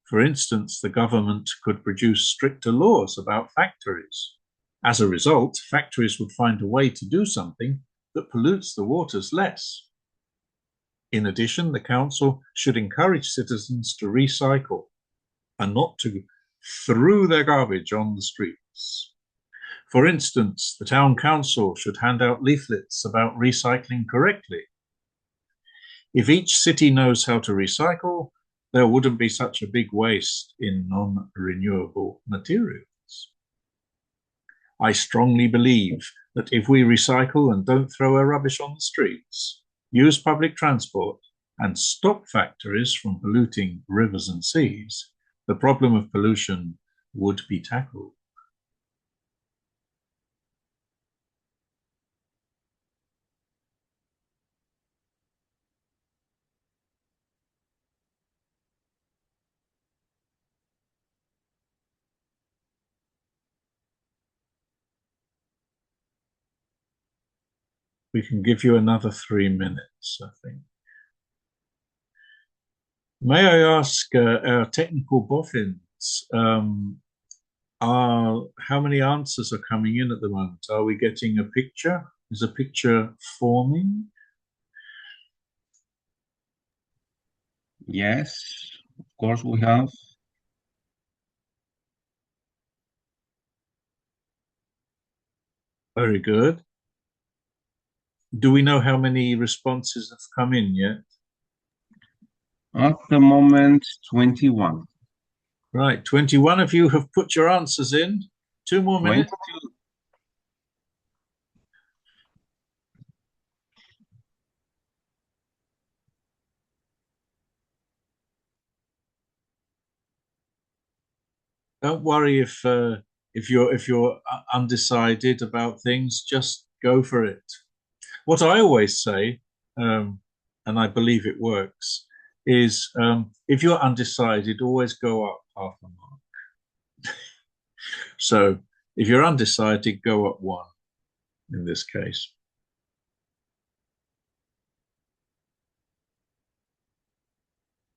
For instance, the government could produce stricter laws about factories. As a result, factories would find a way to do something that pollutes the waters less. In addition, the council should encourage citizens to recycle and not to throw their garbage on the streets. For instance, the town council should hand out leaflets about recycling correctly. If each city knows how to recycle, there wouldn't be such a big waste in non-renewable materials. I strongly believe that if we recycle and don't throw our rubbish on the streets, use public transport, and stop factories from polluting rivers and seas, the problem of pollution would be tackled. We can give you another 3 minutes, I think. May I ask our technical boffins, how many answers are coming in at the moment? Are we getting a picture? Is a picture forming? Yes, of course we have. Very good. Do we know how many responses have come in yet? At the moment, 21. Right, 21 of you have put your answers in. 2 more minutes. 22. Don't worry if you're undecided about things. Just go for it. What I always say, and I believe it works, is if you're undecided, always go up half a mark. So if you're undecided, go up 1 in this case.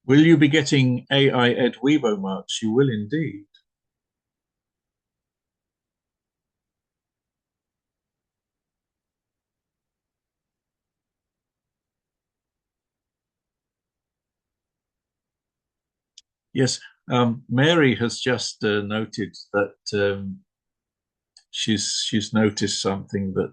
Will you be getting AI EdWiBo marks? You will indeed. Yes, Mary has just noted that she's noticed something that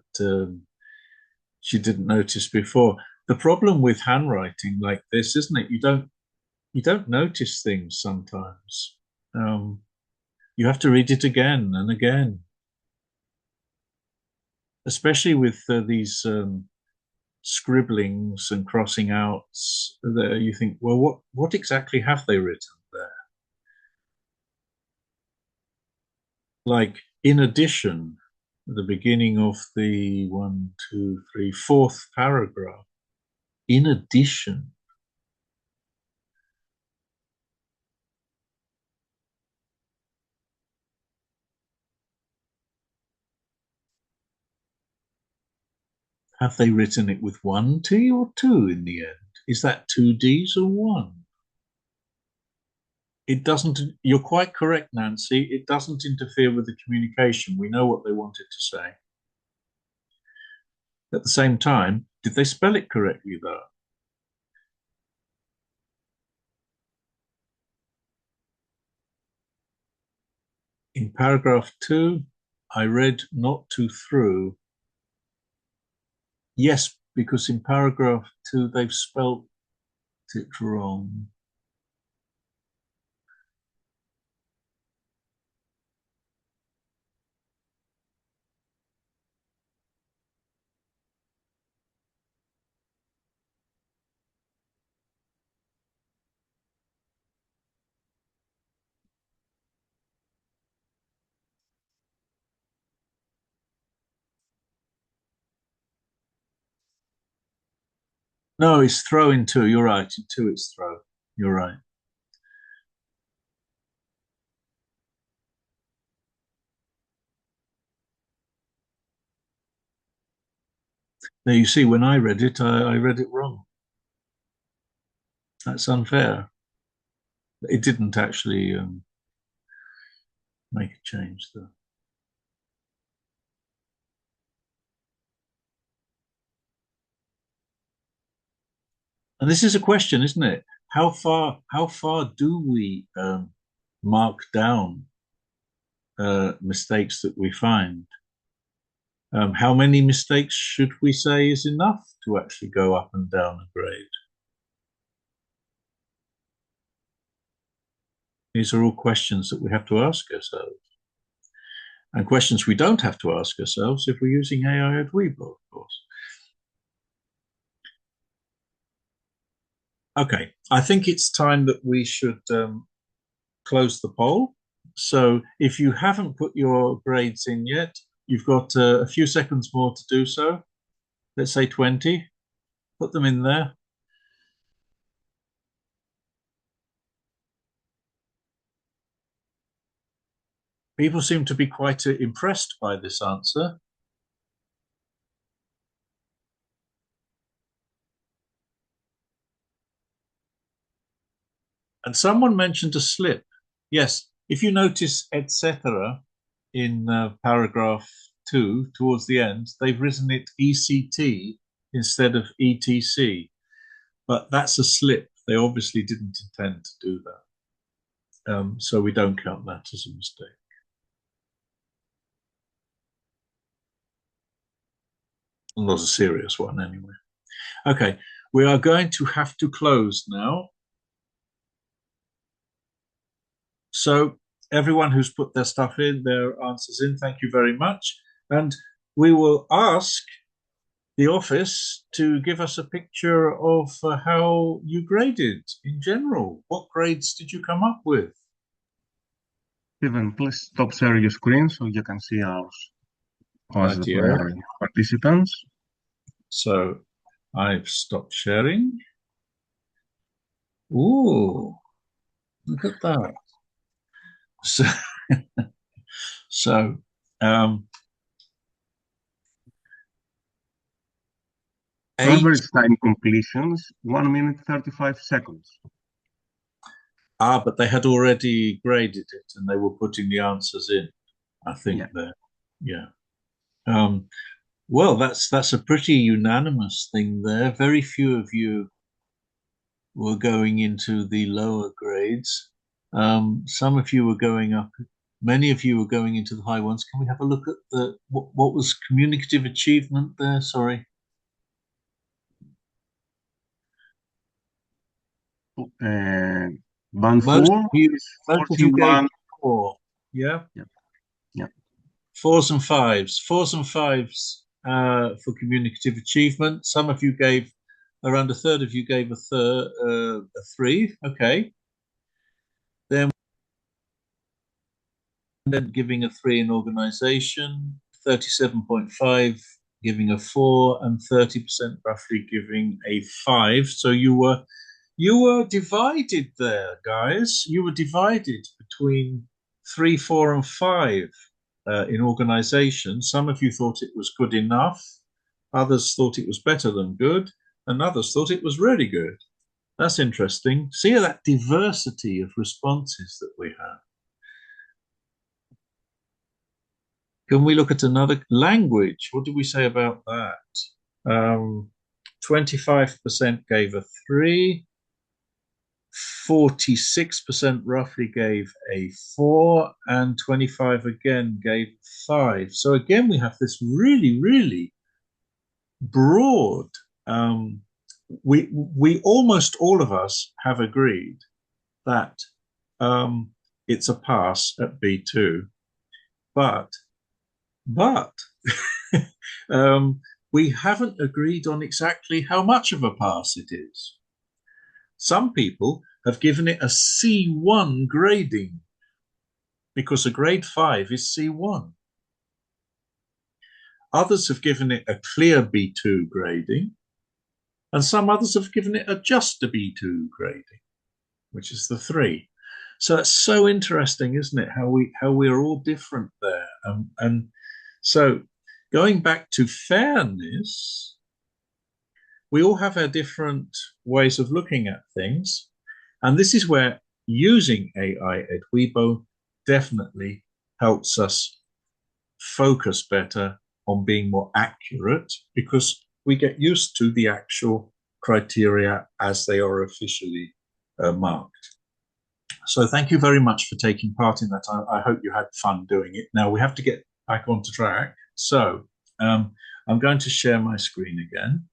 she didn't notice before. The problem with handwriting like this, isn't it? You don't notice things sometimes. You have to read it again and again, especially with these scribblings and crossing outs. You think, well, what exactly have they written there? like in addition, at the beginning of the fourth paragraph. In addition. Have they written it with one T or two in the end? Is that two Ds or one? It doesn't, you're quite correct, Nancy. It doesn't interfere with the communication. We know what they wanted to say. At the same time, did they spell it correctly, though? In paragraph 2, I read not to through. Yes, because in paragraph 2, they've spelt it wrong. No, it's throw in 2. You're right. In 2, it's throw. You're right. Now, you see, when I read it, I read it wrong. That's unfair. It didn't actually make a change, though. And this is a question, isn't it? How far do we mark down mistakes that we find? How many mistakes should we say is enough to actually go up and down a grade? These are all questions that we have to ask ourselves. And questions we don't have to ask ourselves if we're using AI EdWiBo, of course. Okay, I think it's time that we should close the poll. So if you haven't put your grades in yet, you've got a few seconds more to do so. Let's say 20. Put them in there. People seem to be quite impressed by this answer. And someone mentioned a slip. Yes, if you notice, etc., in paragraph 2, towards the end, they've written it ECT instead of ETC. But that's a slip. They obviously didn't intend to do that. So we don't count that as a mistake. Not a serious one, anyway. Okay, we are going to have to close now. So everyone who's put their stuff in, their answers in, thank you very much. And we will ask the office to give us a picture of how you graded in general. What grades did you come up with? Steven, please stop sharing your screen so you can see our Rightio. participants. So I've stopped sharing. Ooh, look at that. So, so average time completions 1 minute 35 seconds. But they had already graded it and they were putting the answers in, I think. Yeah. There. Yeah. Well, that's a pretty unanimous thing there. Very few of you were going into the lower grades. Some of you were going up. Many of you were going into the high ones. Can we have a look at the what was communicative achievement there? Sorry. Band Most 4 is 41. 4. Yeah. Yeah. Yeah. 4s and 5s. 4s and 5s for communicative achievement. Some of you gave, around a third of you gave a 3. Okay. Then then giving a 3 in organization, 37.5 giving a 4, and 30% roughly giving a 5. So you were divided there, guys. You were divided between 3, 4, and 5 in organization. Some of you thought it was good enough. Others thought it was better than good. And others thought it was really good. That's interesting. See that diversity of responses that we have. Can we look at another language? What did we say about that? 25% gave a 3. 46% roughly gave a 4, and 25 again gave 5. So again, we have this really, really broad. We almost all of us have agreed that it's a pass at B2, but we haven't agreed on exactly how much of a pass it is. Some people have given it a C1 grading because a grade 5 is C1. Others have given it a clear B2 grading, and some others have given it a just a B2 grading, which is the 3. So it's so interesting, isn't it? How we're all different there. And so going back to fairness, we all have our different ways of looking at things. And this is where using AI EdWiBo definitely helps us focus better on being more accurate, because we get used to the actual criteria as they are officially marked. So thank you very much for taking part in that. I hope you had fun doing it. Now we have to get back onto track. So I'm going to share my screen again.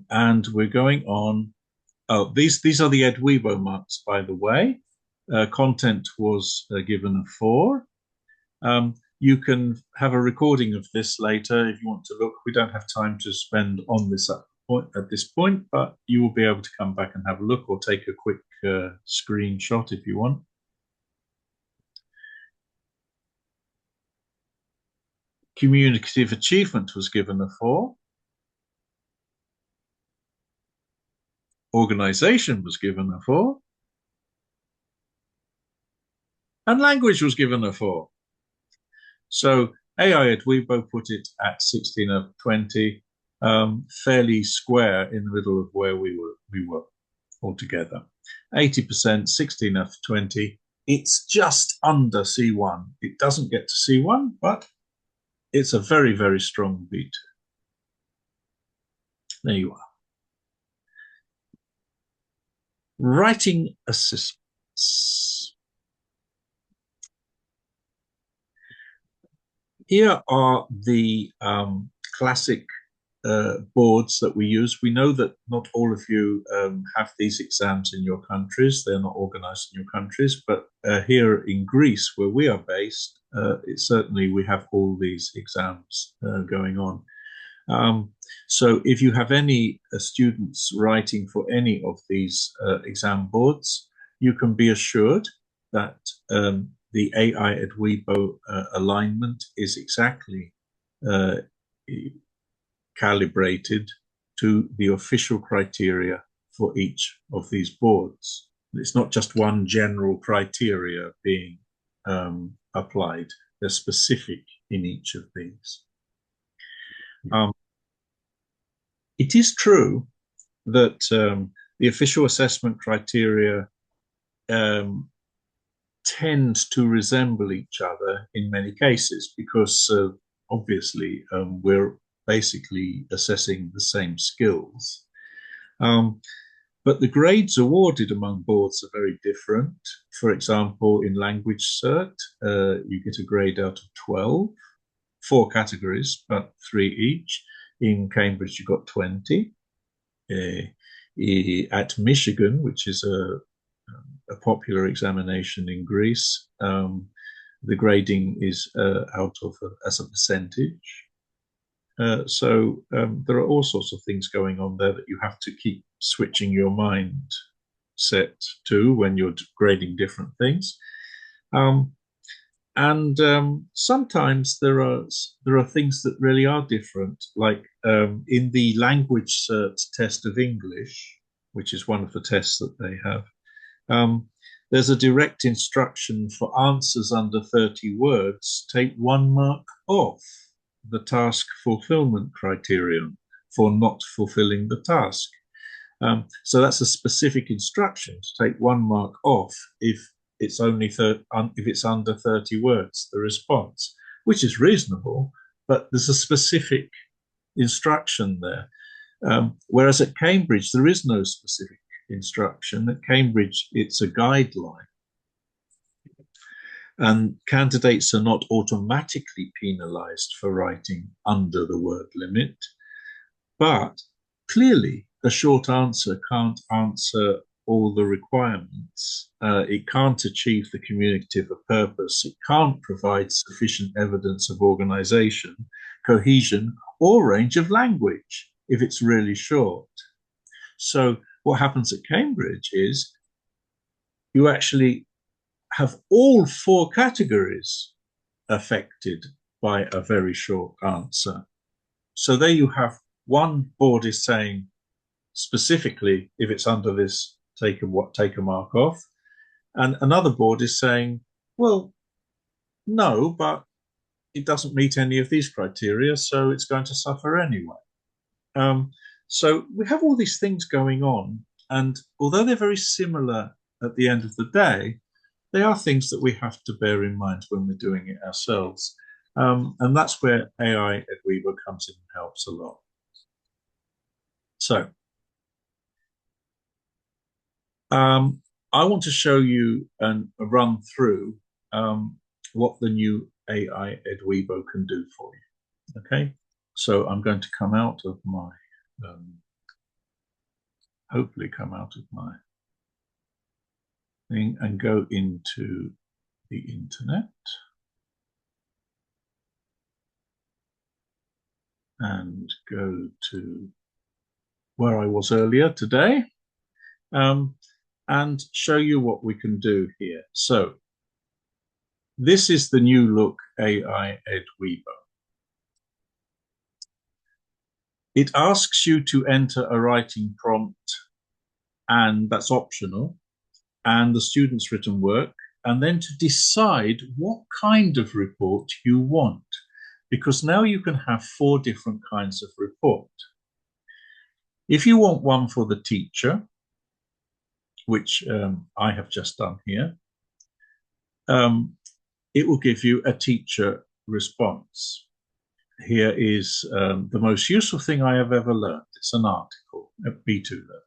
And we're going on. Oh, these are the EdWiBo marks, by the way. Content was given a 4. You can have a recording of this later if you want to look. We don't have time to spend on this at this point, but you will be able to come back and have a look, or take a quick screenshot if you want. Communicative achievement was given a 4. Organization was given a 4. And language was given a 4. So AI EdWiBo put it at 16 of 20, fairly square in the middle of where we were altogether. 80%, 16 of 20. It's just under C1. It doesn't get to C1, but it's a very, very strong B2. There you are. Writing assistance. Here are the classic boards that we use. We know that not all of you have these exams in your countries. They're not organized in your countries, but here in Greece, where we are based, certainly we have all these exams going on. So if you have any students writing for any of these exam boards, you can be assured that the AI EdWiBo alignment is exactly calibrated to the official criteria for each of these boards. It's not just one general criteria being applied. They're specific in each of these. It is true that the official assessment criteria tend to resemble each other in many cases, because obviously we're basically assessing the same skills. But the grades awarded among boards are very different. For example, in LanguageCert, you get a grade out of 12, 4 categories, but 3 each. In Cambridge, you got 20. At Michigan, which is a popular examination in Greece, the grading is out of as a percentage. There are all sorts of things going on there that you have to keep switching your mind set to when you're grading different things. Sometimes there are things that really are different, like in the LanguageCert test of English, which is one of the tests that they have. There's a direct instruction for answers under 30 words, take 1 mark off the task fulfillment criterion for not fulfilling the task. So that's a specific instruction to take 1 mark off if it's only if it's under 30 words, the response, which is reasonable, but there's a specific instruction there. Whereas at Cambridge, there is no specific instruction. At Cambridge, it's a guideline. And candidates are not automatically penalized for writing under the word limit. But clearly, a short answer can't answer all the requirements. It can't achieve the communicative purpose. It can't provide sufficient evidence of organization, cohesion, or range of language if it's really short. So what happens at Cambridge is you actually have all 4 categories affected by a very short answer. So there you have one board is saying specifically, if it's under this, take a mark off. And another board is saying, well, no, but it doesn't meet any of these criteria, so it's going to suffer anyway. So we have all these things going on, and although they're very similar at the end of the day, they are things that we have to bear in mind when we're doing it ourselves. And that's where AI EdWiBo comes in and helps a lot. So I want to show you a run through what the new AI EdWiBo can do for you. Okay, so I'm going to come out of my, hopefully come out of my thing and go into the internet. And go to where I was earlier today. And show you what we can do here. So this is the new look AI EdWiBo. It asks you to enter a writing prompt, and that's optional, and the student's written work, and then to decide what kind of report you want, because now you can have 4 different kinds of report. If you want one for the teacher, which I have just done here, it will give you a teacher response. Here is the most useful thing I have ever learned. It's an article at B2 level.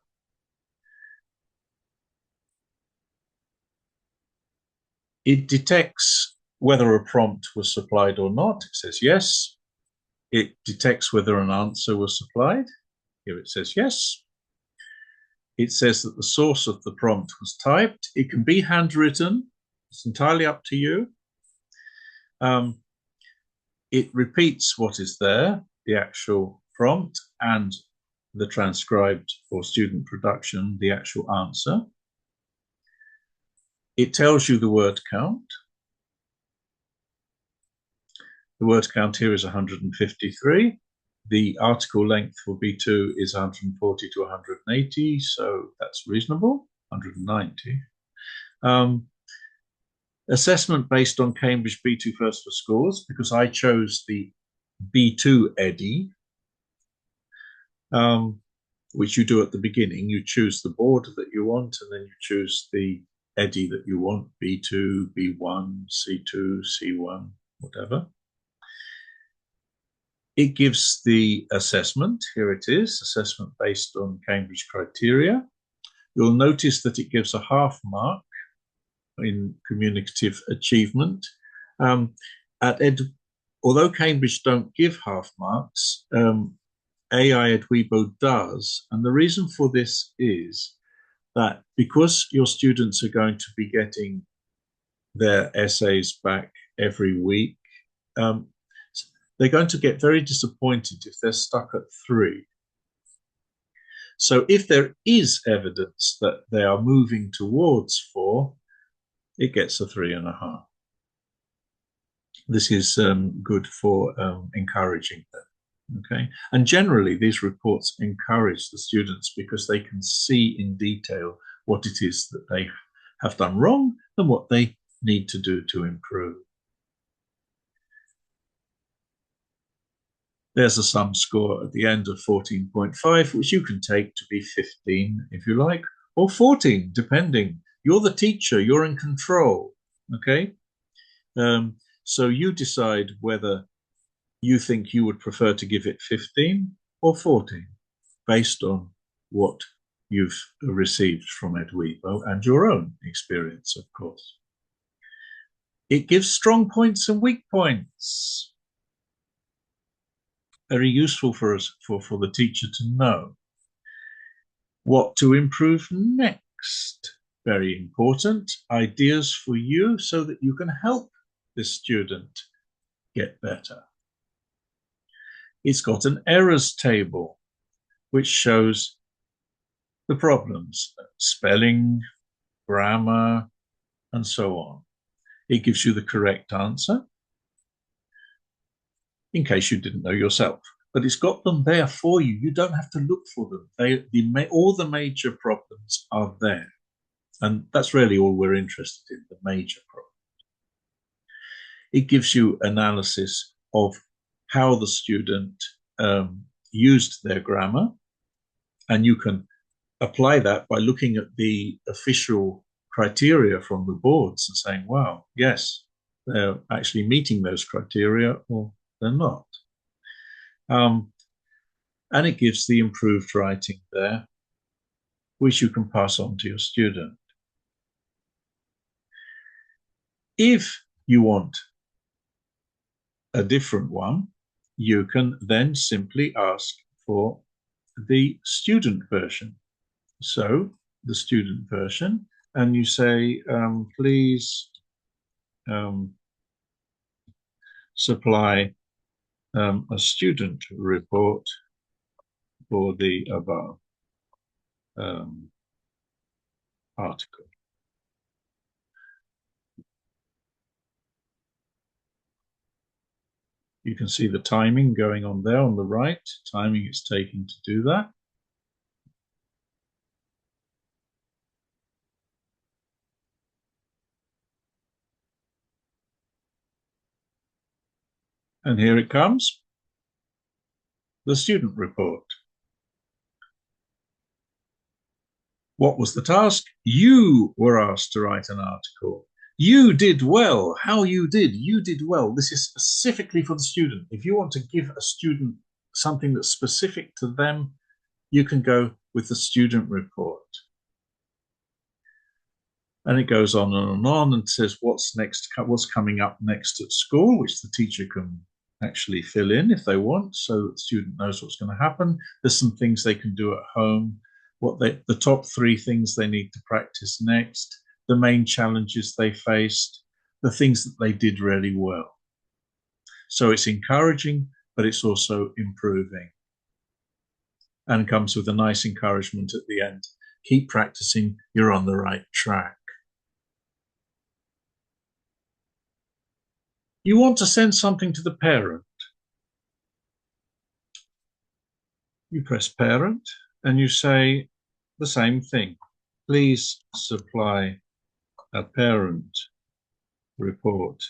It detects whether a prompt was supplied or not. It says yes. It detects whether an answer was supplied. Here it says yes. It says that the source of the prompt was typed. It can be handwritten. It's entirely up to you. It repeats what is there, the actual prompt, and the transcribed or student production, the actual answer. It tells you the word count. The word count here is 153. The article length for B2 is 140 to 180, so that's reasonable, 190. Assessment based on Cambridge B2 First for Scores, because I chose the B2 EDI, which you do at the beginning. You choose the board that you want, and then you choose the EDI that you want, B2, B1, C2, C1, whatever. It gives the assessment. Here it is, assessment based on Cambridge criteria. You'll notice that it gives a half mark in communicative achievement. Although Cambridge don't give half marks, AI EdWiBo does. And the reason for this is that because your students are going to be getting their essays back every week, they're going to get very disappointed if they're stuck at 3. So if there is evidence that they are moving towards 4, it gets a 3.5. This is good for encouraging them. Okay, and generally these reports encourage the students because they can see in detail what it is that they have done wrong and what they need to do to improve. There's a sum score at the end of 14.5, which you can take to be 15 if you like, or 14, depending. You're the teacher, you're in control, okay? So you decide whether you think you would prefer to give it 15 or 14, based on what you've received from EdWiBo and your own experience, of course. It gives strong points and weak points. Very useful for us, for the teacher to know. What to improve next? Very important. Ideas for you so that you can help this student get better. It's got an errors table, which shows the problems, spelling, grammar, and so on. It gives you the correct answer, in case you didn't know yourself. But it's got them there for you. You don't have to look for them. All the major problems are there. And that's really all we're interested in, the major problems. It gives you analysis of how the student used their grammar, and you can apply that by looking at the official criteria from the boards and saying, wow, yes, they're actually meeting those criteria, or they're not. And it gives the improved writing there, which you can pass on to your student. If you want a different one, you can then simply ask for the student version. So the student version, and you say, please supply a student report for the above article. You can see the timing going on there on the right, timing it's taking to do that. And here it comes, the student report. What was the task? You were asked to write an article. You did well. How you did well. This is specifically for the student. If you want to give a student something that's specific to them, you can go with the student report. And it goes on and says what's next, what's coming up next at school, which the teacher can actually fill in if they want, so that the student knows what's going to happen. There's some things they can do at home, the top 3 things they need to practice next, the main challenges they faced, the things that they did really well. So it's encouraging, but it's also improving, and comes with a nice encouragement at the end. Keep practicing, you're on the right track. You want to send something to the parent. You press parent and you say the same thing. Please supply a parent report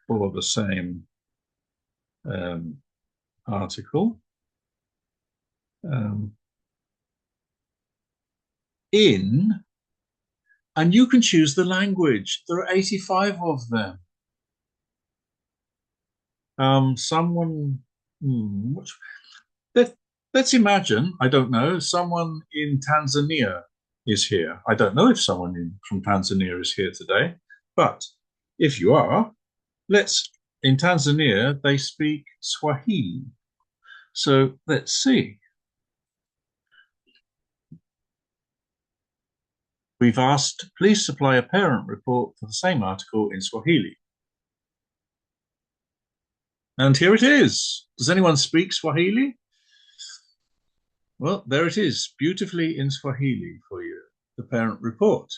for the same article and you can choose the language. There are 85 of them. Let's imagine, I don't know, someone in Tanzania is here. I don't know if someone from Tanzania is here today, but if you are, in Tanzania, they speak Swahili. So let's see. We've asked, please supply a parent report for the same article in Swahili. And here it is. Does anyone speak Swahili? Well, there it is, beautifully in Swahili for you, the parent report.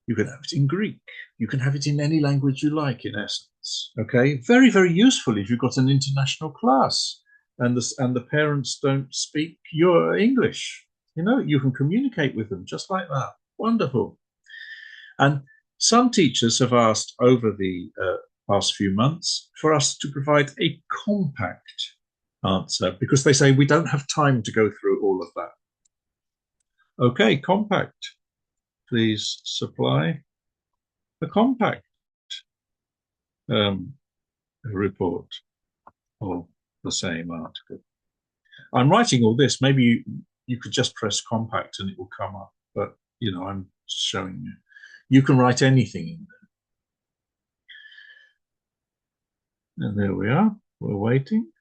You can have it in Greek. You can have it in any language you like, in essence. Okay, very, very useful if you've got an international class and the parents don't speak your English. You know, you can communicate with them just like that. Wonderful. And some teachers have asked over the past few months for us to provide a compact answer because they say we don't have time to go through all of that. Okay, compact. Please supply a compact report of the same article. I'm writing all this. Maybe you could just press compact and it will come up. But, you know, I'm showing you. You can write anything in there. And there we are. We're waiting.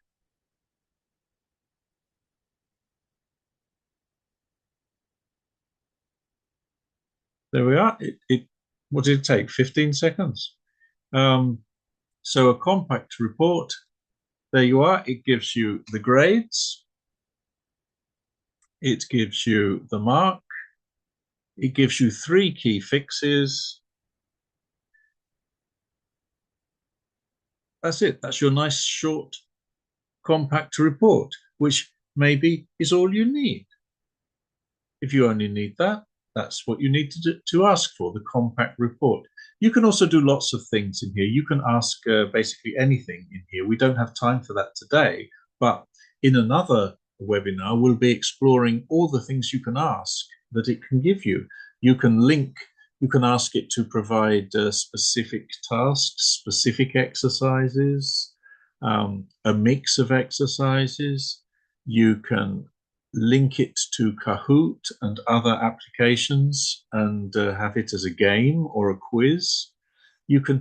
There we are. What did it take? 15 seconds. So a compact report. There you are. It gives you the grades. It gives you the mark. It gives you 3 key fixes. That's it. That's your nice, short, compact report, which maybe is all you need. If you only need that, that's what you need to ask for, the compact report. You can also do lots of things in here. You can ask basically anything in here. We don't have time for that today, but in another webinar, we'll be exploring all the things you can ask that it can give you. You can link, you can ask it to provide specific tasks, specific exercises, a mix of exercises. You can link it to Kahoot and other applications and have it as a game or a quiz. You can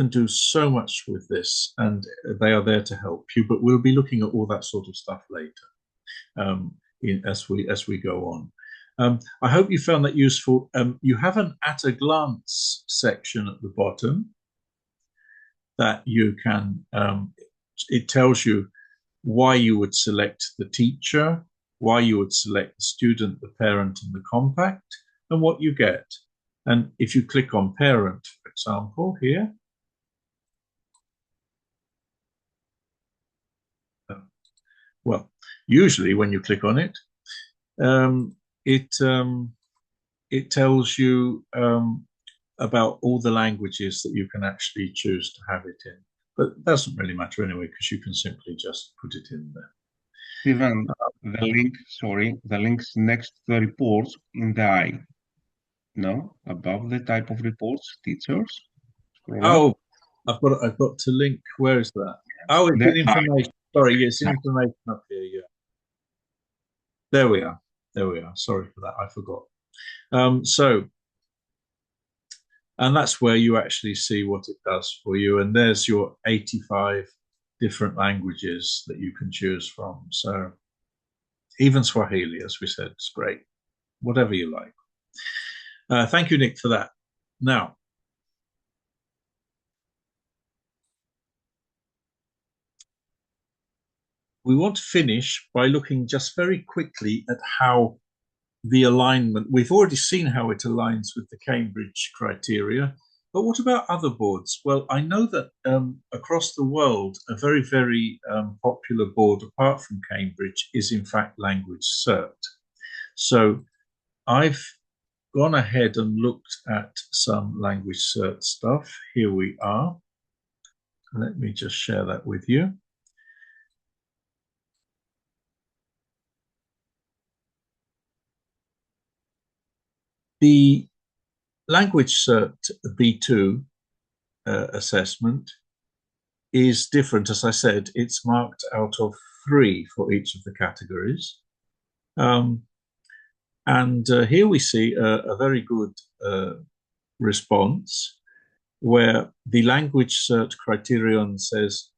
do so much with this, and they are there to help you. But we'll be looking at all that sort of stuff later as we go on. I hope you found that useful. You have an at a glance section at the bottom that you can. It tells you why you would select the teacher, why you would select the student, the parent, and the compact, and what you get. And if you click on parent, for example, here, well, usually when you click on it, it tells you about all the languages that you can actually choose to have it in. But it doesn't really matter anyway, because you can simply just put it in there. Steven, the link's next to the reports in the eye. No, above the type of reports, teachers. Oh, I've got to link. Where is that? Oh, it's in information. Sorry, yes, information up here. Yeah. There we are. There we are. Sorry for that. I forgot. And that's where you actually see what it does for you. And there's your 85 different languages that you can choose from. So even Swahili, as we said, is great. Whatever you like. Thank you, Nick, for that. Now, we want to finish by looking just very quickly at how the alignment, we've already seen how it aligns with the Cambridge criteria, but what about other boards? Well, I know that across the world, a very, very popular board, apart from Cambridge, is in fact LanguageCert. So I've gone ahead and looked at some LanguageCert stuff. Here we are. Let me just share that with you. The LanguageCert B2 assessment is different. As I said, it's marked out of 3 for each of the categories. And here we see a very good response where the LanguageCert criterion says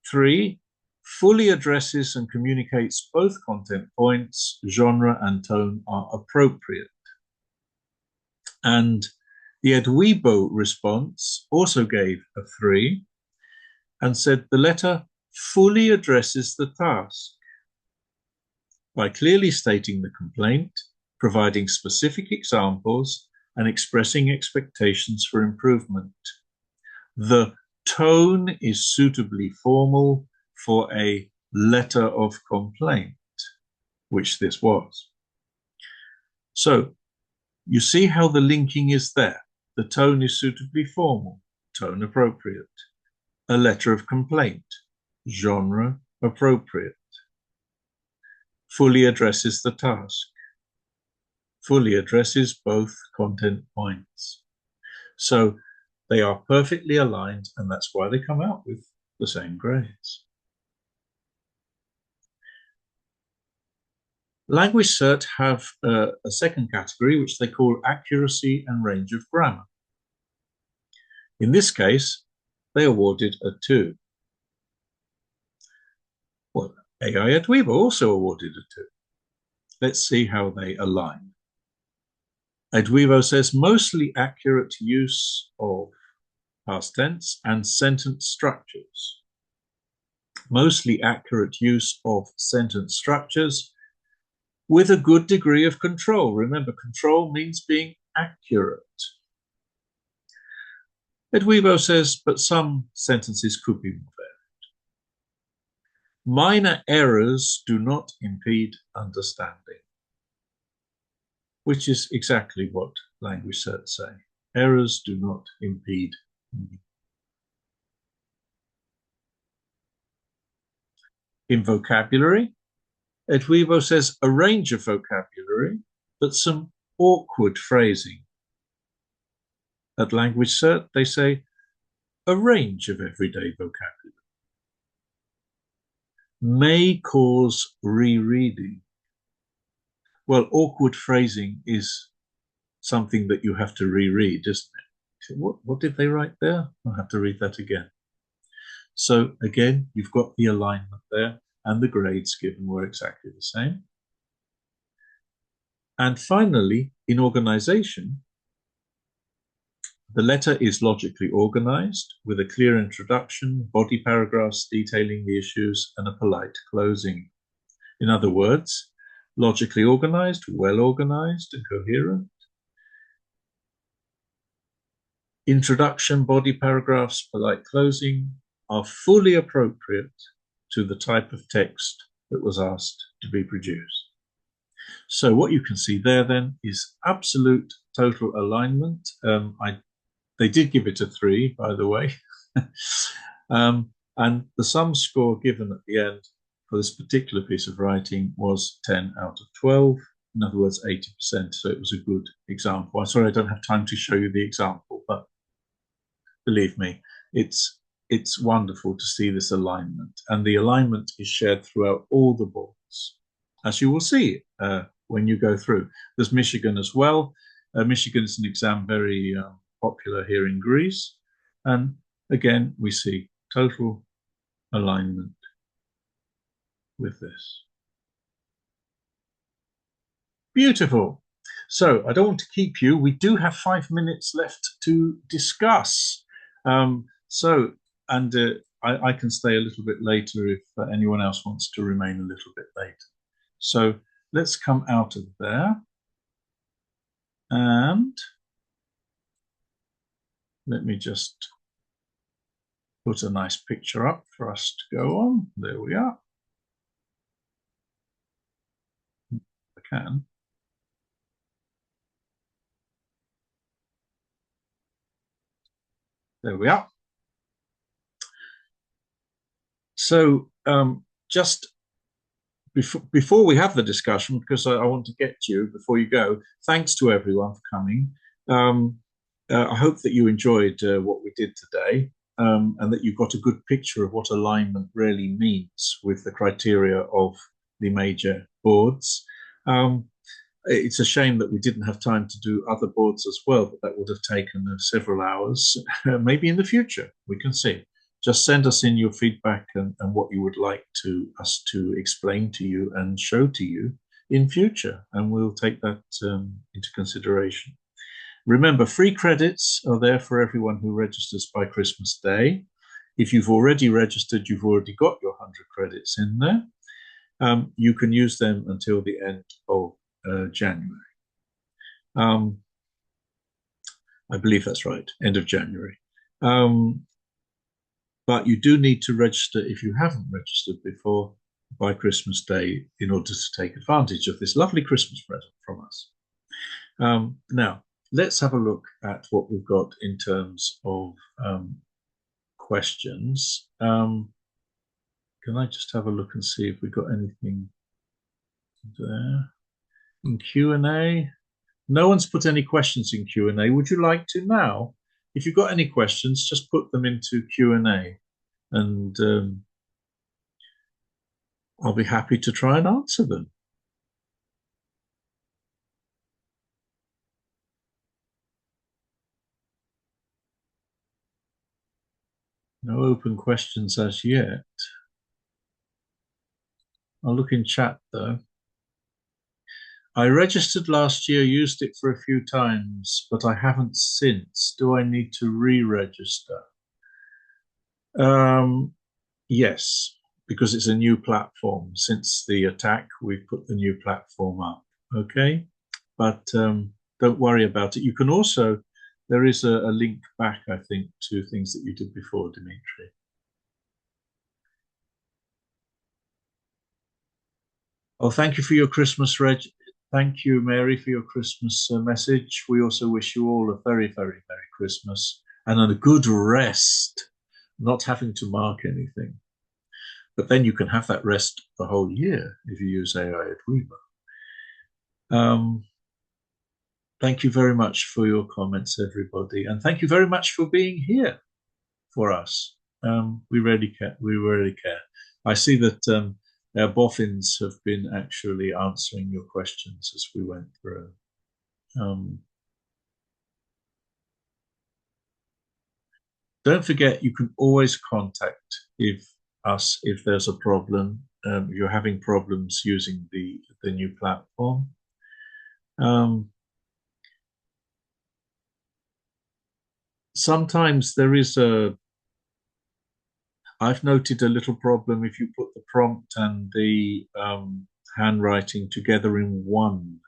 3 fully addresses and communicates both content points, genre and tone are appropriate. And the EdWiBo response also gave a 3, and said the letter fully addresses the task by clearly stating the complaint, providing specific examples, and expressing expectations for improvement. The tone is suitably formal for a letter of complaint, which this was. So you see how the linking is there. The tone is suitably formal, tone appropriate. A letter of complaint, genre appropriate. Fully addresses the task. Fully addresses both content points. So they are perfectly aligned, and that's why they come out with the same grades. LanguageCert have a second category, which they call accuracy and range of grammar. In this case, they awarded a 2. Well, AI EdWiBo also awarded a 2. Let's see how they align. EdWiBo says mostly accurate use of past tense and sentence structures. Mostly accurate use of sentence structures with a good degree of control. Remember, control means being accurate. EdWiBo says, but some sentences could be more varied. Minor errors do not impede understanding, which is exactly what LanguageCert say. Errors do not impede. In vocabulary, EdWiBo says a range of vocabulary, but some awkward phrasing. At LanguageCert, they say a range of everyday vocabulary. May cause rereading. Well, awkward phrasing is something that you have to reread, isn't it? What did they write there? I'll have to read that again. So again, you've got the alignment there, and the grades given were exactly the same. And finally, in organization, the letter is logically organized with a clear introduction, body paragraphs detailing the issues, and a polite closing. In other words, logically organized, well organized, and coherent. Introduction, body paragraphs, polite closing are fully appropriate to the type of text that was asked to be produced. So what you can see there then is absolute total alignment. They did give it a 3, by the way. And the sum score given at the end for this particular piece of writing was 10 out of 12. In other words, 80%. So it was a good example. I'm sorry I don't have time to show you the example, but believe me, it's wonderful to see this alignment. And the alignment is shared throughout all the boards, as you will see when you go through. There's Michigan as well. Michigan is an exam very popular here in Greece. And again, we see total alignment with this. Beautiful. So I don't want to keep you. We do have 5 minutes left to discuss. I can stay a little bit later if anyone else wants to remain a little bit later. So let's come out of there. And let me just put a nice picture up for us to go on. There we are. I can. There we are. So just before we have the discussion, because I want to get to you before you go, thanks to everyone for coming. I hope that you enjoyed what we did today and that you got a good picture of what alignment really means with the criteria of the major boards. It's a shame that we didn't have time to do other boards as well, but that would have taken several hours. Maybe in the future, we can see. Just send us in your feedback and what you would like us to explain to you and show to you in future, and we'll take that into consideration. Remember, free credits are there for everyone who registers by Christmas Day. If you've already registered, you've already got your 100 credits in there. You can use them until the end of January. I believe that's right, end of January. But you do need to register if you haven't registered before by Christmas Day in order to take advantage of this lovely Christmas present from us. Now, let's have a look at what we've got in terms of questions. Can I just have a look and see if we've got anything there? In Q&A? No one's put any questions in Q&A. Would you like to now? If you've got any questions, just put them into Q&A and I'll be happy to try and answer them. No open questions as yet. I'll look in chat though. I registered last year, used it for a few times, but I haven't since. Do I need to re-register? Yes, because it's a new platform. Since the attack, we've put the new platform up. Okay, but don't worry about it. You can also, there is a link back, I think, to things that you did before, Dimitri. Oh, thank you for your Christmas, Thank you, Mary, for your Christmas message. We also wish you all a very, very Merry Christmas and a good rest, not having to mark anything. But then you can have that rest the whole year if you use AI EdWiBo. Thank you very much for your comments, everybody. And thank you very much for being here for us. We really care. We really care. I see that our boffins have been actually answering your questions as we went through. Don't forget, you can always contact us if there's a problem. You're having problems using the new platform. Sometimes there is I've noted a little problem if you put the prompt and the handwriting together in one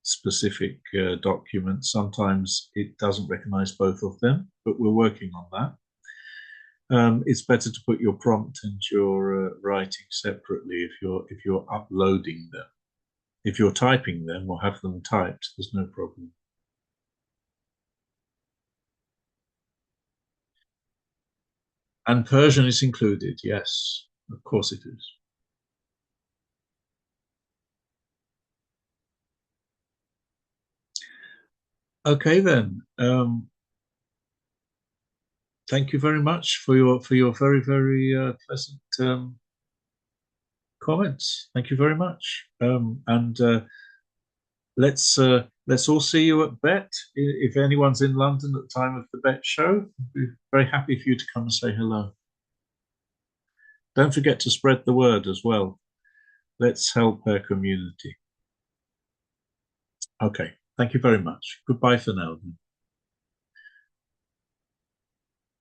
specific document. Sometimes it doesn't recognize both of them, but we're working on that. It's better to put your prompt and your writing separately if you're uploading them. If you're typing them or have them typed, there's no problem. And Persian is included, yes, of course it is. Okay then. Thank you very much for your very, very pleasant comments. Thank you very much. And let's all see you at BET. If anyone's in London at the time of the BET show, I'd be very happy for you to come and say hello. Don't forget to spread the word as well. Let's help our community. Okay, thank you very much. Goodbye for now.